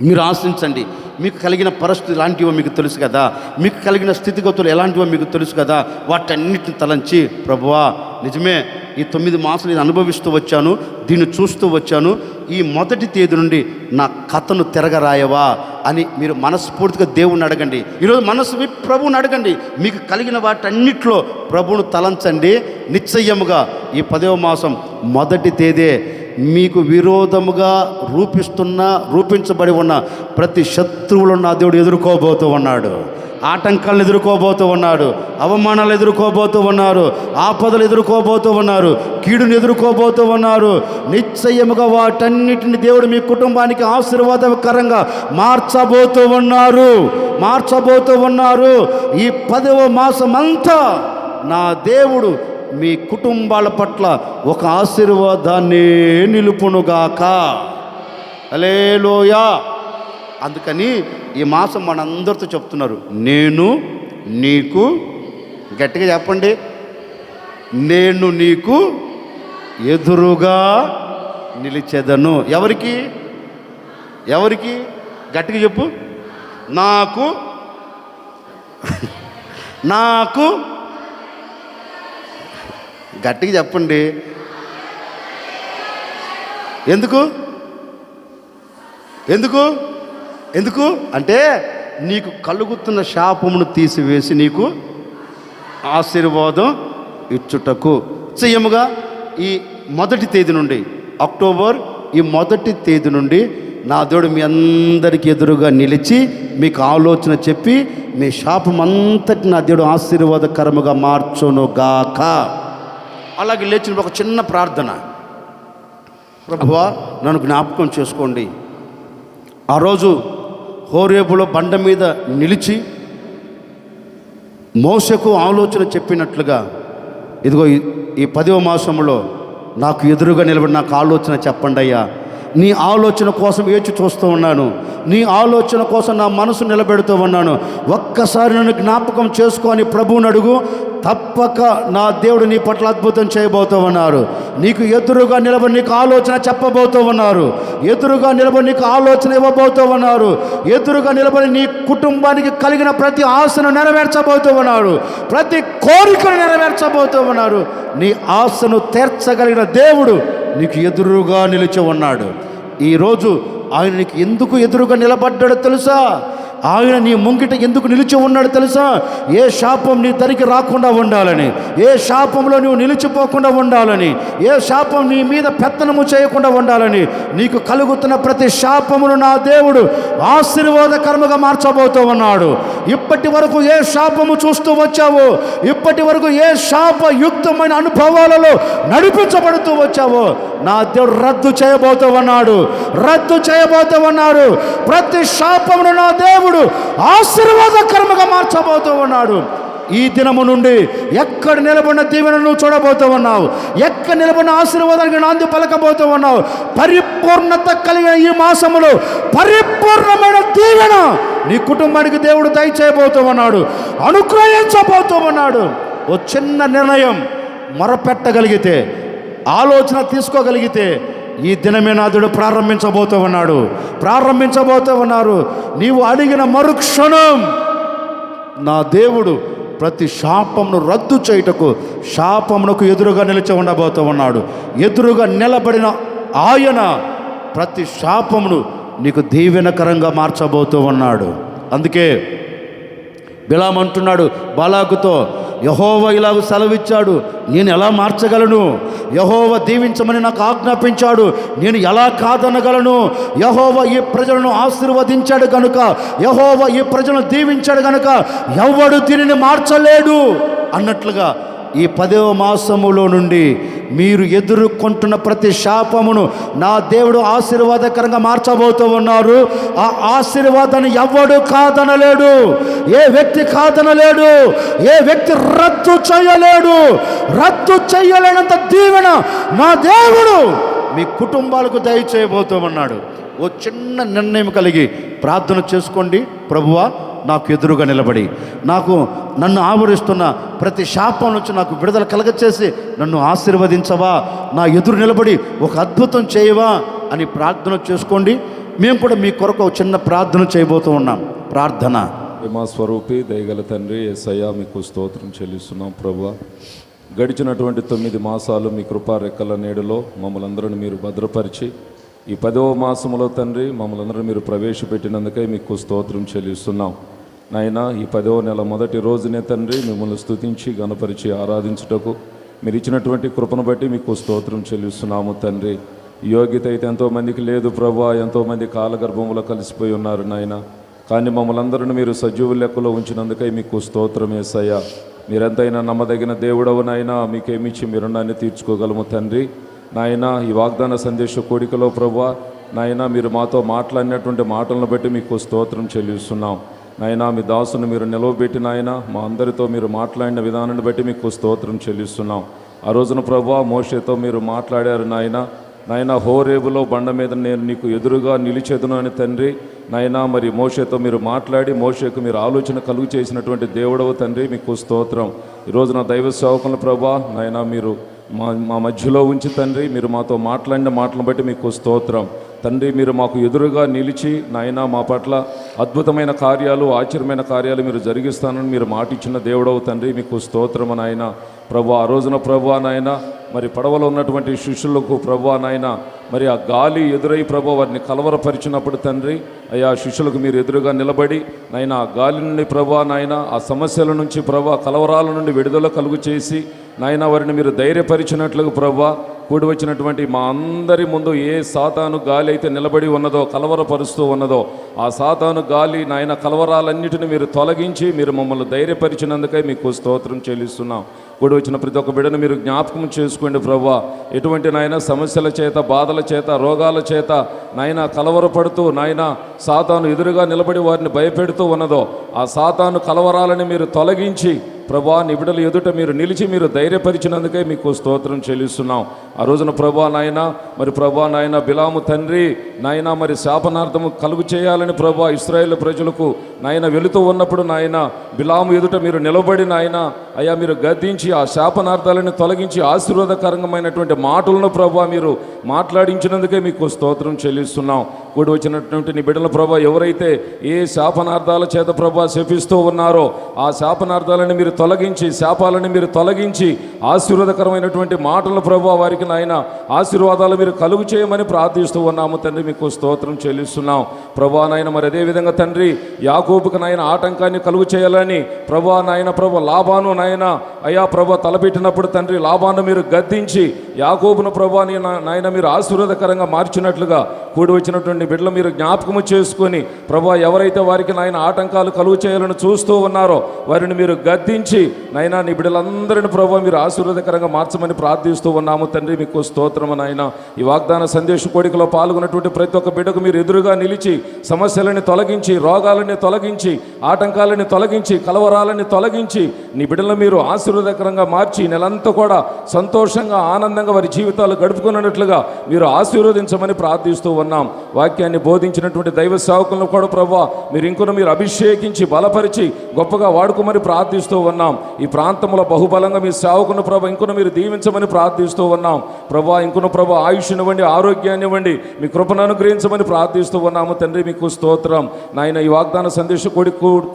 మీరు ఆశించండి. మీకు కలిగిన పరిస్థితులు ఎలాంటివో మీకు తెలుసు కదా, మీకు కలిగిన స్థితిగతులు ఎలాంటివో మీకు తెలుసు కదా. వాటన్నిటిని తలంచి, ప్రభువా నిజమే ఈ 9 మాసాలు నేను అనుభవిస్తూ వచ్చాను, దీన్ని చూస్తూ వచ్చాను, ఈ మొదటి తేదీ నుండి నా కథను తిరగరాయవా అని మీరు మనస్ఫూర్తిగా దేవుణ్ణి అడగండి. ఈరోజు మనసు విప్పి ప్రభువుని అడగండి. మీకు కలిగిన వాటన్నిటిలో ప్రభువును తలంచండి. నిశ్చయముగా ఈ 10వ మాసం మొదటి తేదీ మీకు విరోధముగా రూపించబడి ఉన్న ప్రతి శత్రువులను నా దేవుడు ఎదుర్కోబోతూ ఉన్నాడు. ఆటంకాలను ఎదుర్కోబోతూ ఉన్నాడు, అవమానాలు ఎదుర్కోబోతూ ఉన్నారు, ఆపదలు ఎదుర్కోబోతూ ఉన్నారు, కీడుని ఎదుర్కోబోతూ ఉన్నారు. నిశ్చయముగా వాటన్నిటిని దేవుడు మీ కుటుంబానికి ఆశీర్వాదకరంగా మార్చబోతూ ఉన్నారు. ఈ 10వ మాసం అంతా నా దేవుడు మీ కుటుంబాల పట్ల ఒక ఆశీర్వాదాన్ని నిలుపునుగాక. హల్లెలూయా. అందుకని ఈ మాసం మనందరితో చెప్తున్నారు, నేను నీకు, గట్టిగా చెప్పండి, నేను నీకు ఎదురుగా నిలిచెదను. ఎవరికి గట్టిగా చెప్పు. నాకు గట్టిగా చెప్పండి. ఎందుకు అంటే, నీకు కలుగుతున్న శాపమును తీసివేసి నీకు ఆశీర్వాదం ఇచ్చుటకు. నిశ్చయముగా ఈ మొదటి తేదీ నుండి, అక్టోబర్ ఈ మొదటి తేదీ నుండి నా దేవుడు మీ అందరికీ ఎదురుగా నిలిచి మీకు ఆలోచన చెప్పి మీ శాపం అంతటి నా దేవుడు ఆశీర్వాదకరముగా మార్చునుగాక. అలాగే లేచిన ఒక చిన్న ప్రార్థన. ప్రభువా నన్ను జ్ఞాపకం చేసుకోండి. ఆ రోజు హోరేబులో బండ మీద నిలిచి మోషేకు ఆలోచన చెప్పినట్లుగా, ఇదిగో ఈ 10వ మాసంలో నాకు ఎదురుగా నిలబడి నాకు ఆలోచన చెప్పండి అయ్యా. నీ ఆలోచన కోసం చూస్తూ ఉన్నాను, నీ ఆలోచన కోసం నా మనసు నిలబెడుతూ ఉన్నాను. ఒక్కసారి నన్ను జ్ఞాపకం చేసుకొని ప్రభువుని అడుగు. తప్పక నా దేవుడు నీ పట్ల అద్భుతం చేయబోతూ ఉన్నారు. నీకు ఎదురుగా నిలబడి నీకు ఆలోచన చెప్పబోతూ ఉన్నారు. ఎదురుగా నిలబడి నీకు ఆలోచన ఇవ్వబోతూ ఉన్నారు. ఎదురుగా నిలబడి నీ కుటుంబానికి కలిగిన ప్రతి ఆశను నెరవేర్చబోతూ ఉన్నారు. ప్రతి కోరికను నెరవేర్చబోతూ ఉన్నారు. నీ ఆశను తీర్చగలిగిన దేవుడు నీకు ఎదురుగా నిలిచి ఉన్నాడు. ఈరోజు ఆయన నీకు ఎందుకు ఎదురుగా నిలబడ్డాడో తెలుసా? ఆయన నీ ముంగిట ఎందుకు నిలిచి ఉన్నాడు తెలుసా? ఏ శాపం నీ దరికి రాకుండా ఉండాలని, ఏ శాపంలో నువ్వు నిలిచిపోకుండా ఉండాలని, ఏ శాపం నీ మీద పెత్తనము చేయకుండా ఉండాలని. నీకు కలుగుతున్న ప్రతి శాపమును నా దేవుడు ఆశీర్వాదకరముగా మార్చబోతూ ఉన్నాడు. ఇప్పటి వరకు ఏ శాపము చూస్తూ వచ్చావో, ఇప్పటి వరకు ఏ శాపయుక్తమైన అనుభవాలలో నడిపించబడుతూ వచ్చావో, నా దేవుడు రద్దు చేయబోతూ ఉన్నాడు. ప్రతి శాపమును నా దేవుడు ఆశీర్వాదకరముగా మార్చబోతూ ఉన్నాడు. ఈ దినము నుండి ఎక్కడ నిలబడిన దీవెనను చూడబోతూ ఉన్నావు, ఎక్కడ నిలబడిన ఆశీర్వాదానికి నాంది పలకబోతూ ఉన్నావు. పరిపూర్ణత కలిగిన ఈ మాసములో పరిపూర్ణమైన దీవెన నీ కుటుంబానికి దేవుడు దయచేయబోతూ ఉన్నాడు, అనుగ్రహించబోతూ ఉన్నాడు. ఓ చిన్న నిర్ణయం మొరపెట్టగలిగితే, ఆలోచన తీసుకోగలిగితే ఈ దినమే నాదుడు ప్రారంభించబోతూ ఉన్నారు. నీవు అడిగిన మరుక్షణం నా దేవుడు ప్రతి శాపమును రద్దు చేయుటకు, శాపమునకు ఎదురుగా నిలిచి ఉండబోతూ ఉన్నాడు. ఎదురుగా నిలబడిన ఆయన ప్రతి శాపమును నీకు దీవెనకరంగా మార్చబోతూ ఉన్నాడు. అందుకే బిలాము అంటున్నాడు బాలాకుతో, యెహోవా ఇలాగ సెలవిచ్చాడు, నేను ఎలా మార్చగలను? యెహోవా దీవించమని నాకు ఆజ్ఞాపించాడు, నేను ఎలా కాదనగలను? యెహోవా ఈ ప్రజలను ఆశీర్వదించాడు కనుక, యెహోవా ఈ ప్రజలను దీవించాడు కనుక ఎవడు దీనిని మార్చలేడు అన్నట్లుగా ఈ 10వ మాసములో నుండి మీరు ఎదుర్కొంటున్న ప్రతి శాపమును నా దేవుడు ఆశీర్వాదకరంగా మార్చబోతూ ఉన్నారు. ఆ ఆశీర్వాదాన్ని ఎవడు కాదనలేడు, ఏ వ్యక్తి కాదనలేడు, ఏ వ్యక్తి రద్దు చేయలేడు. రద్దు చేయలేనంత దీవెన నా దేవుడు మీ కుటుంబాలకు దయచేయబోతూ ఉన్నాడు. ఓ చిన్న నిర్ణయం కలిగి ప్రార్థన చేసుకోండి. ప్రభువా, నాకు ఎదురుగా నిలబడి నన్ను ఆవరిస్తున్న ప్రతి శాపం నుంచి నాకు విడుదల కలగచేసి నన్ను ఆశీర్వదించవా, నా ఎదురు నిలబడి ఒక అద్భుతం చేయవా అని ప్రార్థన చేసుకోండి. మేము కూడా మీ కొరకు చిన్న ప్రార్థన చేయబోతూ ఉన్నాం. ప్రార్థన. మా స్వరూపి దయగల తండ్రి యేసయ్యా, మీకు స్తోత్రం చెల్లిస్తున్నాం. ప్రభువా, గడిచినటువంటి 9 మాసాలు మీ కృపా రెక్కల నీడలో మమ్మల్ని అందరిని మీరు భద్రపరిచి ఈ 10వ మాసములో తండ్రి మమ్మల్ని అందరినీ మీరు ప్రవేశపెట్టినందుకే మీకు స్తోత్రం చెల్లిస్తున్నాం. నాయన, ఈ 10వ నెల మొదటి రోజునే తండ్రి మిమ్మల్ని స్తుతించి గణపరిచి ఆరాధించుటకు మీరు ఇచ్చినటువంటి కృపను బట్టి మీకు స్తోత్రం చెల్లిస్తున్నాము తండ్రి. యోగ్యత అయితే ఎంతోమందికి లేదు ప్రభువా, ఎంతోమంది కాలగర్భంలో కలిసిపోయి ఉన్నారు నాయన. కానీ మమ్మల్ని అందరిని మీరు సజీవుల లెక్కలో ఉంచినందుకై మీకు స్తోత్రం యేసయ్యా. మీరెంతైనా నమ్మదగిన దేవుడవు నాయనా, మీకేమిచ్చి మీరు రుణాన్ని తీర్చుకోగలము తండ్రి. నాయన, ఈ వాగ్దాన సందేశ కోడికలో ప్రభువా నాయన, మీరు మాతో మాట్లాడినటువంటి మాటలను బట్టి మీకు స్తోత్రం చెల్లిస్తున్నాం. నాయన, మీ దాసును మీరు నిలవబెట్టి నాయన మా అందరితో మీరు మాట్లాడిన విధానాన్ని బట్టి మీకు స్తోత్రం చెల్లిస్తున్నాం. ఆ రోజున ప్రభువా మోషేతో మీరు మాట్లాడారు నాయన, హోరేబులో బండ మీద నేను నీకు ఎదురుగా నిలిచెదను అని తండ్రి. నాయన, మరి మోషేతో మీరు మాట్లాడి మోషేకు మీరు ఆలోచన కలుగు చేసినటువంటి దేవుడవు తండ్రి, మీకు స్తోత్రం. ఈరోజు నా దైవ సేవకులను ప్రభువా నాయన మీరు మా మధ్యలో ఉంచి తండ్రి మీరు మాతో మాట్లాడిన మాటలను బట్టి మీకు స్తోత్రం తండ్రి. మీరు మాకు ఎదురుగా నిలిచి నాయన మా పట్ల అద్భుతమైన కార్యాలు, ఆశ్చర్యమైన కార్యాలు మీరు జరిగిస్తానని మీరు మాటిచ్చిన దేవుడవు తండ్రి, మీకు స్తోత్రము నాయన. ప్రభువా, ఆ రోజున ప్రభువా నాయన మరి పడవలో ఉన్నటువంటి శిష్యులకు ప్రభువా నాయన మరి ఆ గాలి ఎదురై ప్రభువా వారిని కలవరపరిచినప్పుడు తండ్రి అయ్యా శిష్యులకు మీరు ఎదురుగా నిలబడి నాయన ఆ గాలి నుండి ప్రభువా నాయన ఆ సమస్యల నుంచి ప్రభువా కలవరాల నుండి విడుదల కలుగు చేసి నాయన వారిని మీరు ధైర్యపరిచినట్లుగా ప్రభువా కూడి వచ్చినటువంటి మా అందరి ముందు ఏ సాతాను గాలి అయితే నిలబడి ఉన్నదో, కలవరపరుస్తూ ఉన్నదో, ఆ సాతాను గాలి నాయన కలవరాలన్నిటిని మీరు తొలగించి మీరు మమ్మల్ని ధైర్యపరిచినందుకై మీకు స్తోత్రం చెల్లిస్తున్నాం. కూడి వచ్చిన ప్రతి ఒక్క బిడ్డను మీరు జ్ఞాపకం చేసుకోండి ప్రభువా. ఎటువంటి నాయన సమస్యల చేత, బాధల చేత, రోగాల చేత నాయన కలవరపడుతూ నాయన సాతాను ఎదురుగా నిలబడి వారిని భయపెడుతూ ఉన్నదో, ఆ సాతాను కలవరాలని మీరు తొలగించి ప్రభా నిబిడల ఎదుట మీరు నిలిచి మీరు ధైర్యపరిచినందుకే మీకు స్తోత్రం చెల్లిస్తున్నాం. ఆ రోజున ప్రభా నాయన మరి ప్రభా నాయన బిలాము తండ్రి నాయన మరి శాపనార్థము కలుగు చేయాలని ప్రభా ఇశ్రాయేలు ప్రజలకు నాయన వెళుతూ ఉన్నప్పుడు నాయన బిలాము ఎదుట మీరు నిలబడి నాయన అయ్యా మీరు గద్దించి ఆ శాపనార్థాలను తొలగించి ఆశీర్వాదకరంగమైనటువంటి మాటలను ప్రభా మీరు మాట్లాడించినందుకే మీకు స్తోత్రం చెల్లిస్తున్నాం. కూడి వచ్చినటువంటి నీ బిడ్డల ప్రభా ఎవరైతే ఏ శాపనార్థాల చేత ప్రభా శపిస్తూ ఉన్నారో ఆ శాపనార్థాలను మీరు తొలగించి, శాపాలను మీరు తొలగించి ఆశీర్వాదకరమైనటువంటి మాటలు ప్రభా వారికి నాయన ఆశీర్వాదాలు మీరు కలుగు చేయమని ప్రార్థిస్తూ ఉన్నాము తండ్రి, మీకు స్తోత్రం చెల్లిస్తున్నాం. ప్రభా నాయన మరి అదేవిధంగా తండ్రి యాకోబుకు నాయన ఆటంకాన్ని కలుగు చేయాలని ప్రభా నాయన ప్రభా లాబాను నాయన అయ్యా ప్రభా తలపెట్టినప్పుడు తండ్రి లాబాను మీరు గద్దించి యాకోబును ప్రభా నాయన మీరు ఆశీర్వాదకరంగా మార్చినట్లుగా కూడి వచ్చినటువంటి బిడ్డలు మీరు జ్ఞాపకము చేసుకొని ప్రభా ఎవరైతే వారికి నాయన ఆటంకాలు కలుగు చేయాలని చూస్తూ ఉన్నారో వారిని మీరు గద్దించి నాయన నీ బిడ్డలందరిని ప్రభా మీరు ఆశీర్వాదకరంగా మార్చమని ప్రార్థిస్తూ ఉన్నాము తండ్రి, మీకు స్తోత్రము నాయన. ఈ వాగ్దాన సందేశ కోడికలో పాల్గొన్నటువంటి ప్రతి ఒక్క బిడ్డకు మీరు ఎదురుగా నిలిచి సమస్యలని తొలగించి, రోగాలని తొలగించి, ఆటంకాలని తొలగించి, కలవరాలని తొలగించి నీ బిడ్డలను మీరు ఆశీర్వాదకరంగా మార్చి నెలంతా కూడా సంతోషంగా ఆనందంగా వారి జీవితాలు గడుపుకున్నట్లుగా మీరు ఆశీర్వదించమని ప్రార్థిస్తూ ఉన్నాం. వాక్యాన్ని బోధించినటువంటి దైవ సేవకులను కూడా ప్రభా మీరు ఇంకొన మీరు అభిషేకించి బలపరిచి గొప్పగా వాడుకోమని ప్రార్థిస్తూ ఉన్నాం. ఈ ప్రాంతంలో బహుబలంగా మీ సేవకును ప్రభా ఇంకొన మీరు దీవించమని ప్రార్థిస్తూ ఉన్నాం. ప్రభా ఇంకొన ప్రభా ఆయుష్నివ్వండి, ఆరోగ్యాన్ని ఇవ్వండి, మీ కృపను అనుగ్రహించమని ప్రార్థిస్తూ ఉన్నాము తండ్రి, మీకు స్తోత్రం నాయన. ఈ వాగ్దాన సందేశం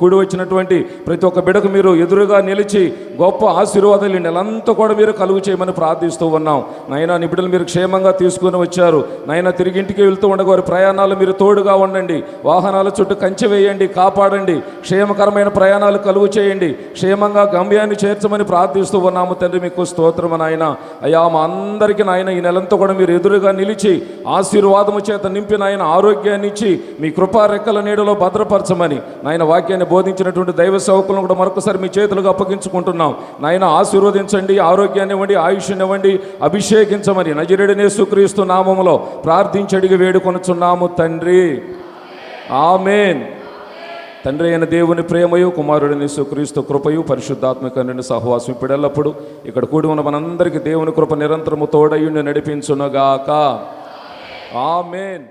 కూడి వచ్చినటువంటి ప్రతి ఒక్క బిడకు మీరు ఎదురుగా నిలిచి గొప్ప ఆశీర్వాదాలు నెలంతా కూడా మీరు కలుగు చేయమని ప్రార్థిస్తూ ఉన్నాం నాయన. నీ బిడ్డలు మీరు క్షేమంగా తీసుకుని వచ్చారు నాయన, తిరిగి ఇంటికి వెళ్తూ ఉండగా వారి ప్రయాణ ప్రయాణాలు మీరు తోడుగా ఉండండి. వాహనాల చుట్టూ కంచె వేయండి, కాపాడండి. క్షేమకరమైన ప్రయాణాలు కలుగు చేయండి. క్షేమంగా గమ్యాన్ని చేర్చమని ప్రార్థిస్తూ ఉన్నాము తండ్రి. మీకు స్తోత్రం నాయన. అయ్యా మా అందరికీ నాయన ఈ నెలంతా కూడా మీరు ఎదురుగా నిలిచి ఆశీర్వాదము చేత నింపి నాయన ఆరోగ్యాన్ని ఇచ్చి మీ కృపా రెక్కల నీడలో భద్రపరచమని నాయన వాక్యాన్ని బోధించినటువంటి దైవ సేవకులను కూడా మరొకసారి మీ చేతులకు అప్పగించుకుంటున్నాం. నాయన ఆశీర్వదించండి, ఆరోగ్యాన్ని ఇవ్వండి, ఆయుష్ని ఇవ్వండి, అభిషేకించమని నజరేయుడైన యేసుక్రీస్తు నామములో ప్రార్థించి అడిగి వేడుకొనుచున్నాము తండ్రి. ఆమేన్. తండ్రి అయిన దేవుని ప్రేమయు, కుమారుడిని యేసుక్రీస్తు కృపయు, పరిశుద్ధాత్మకమైన సహవాసం ఇప్పుడు ఎల్లప్పుడు ఇక్కడ కూడి ఉన్న మనందరికీ దేవుని కృప నిరంతరము తోడయుండి నడిపించునుగాక. ఆమేన్.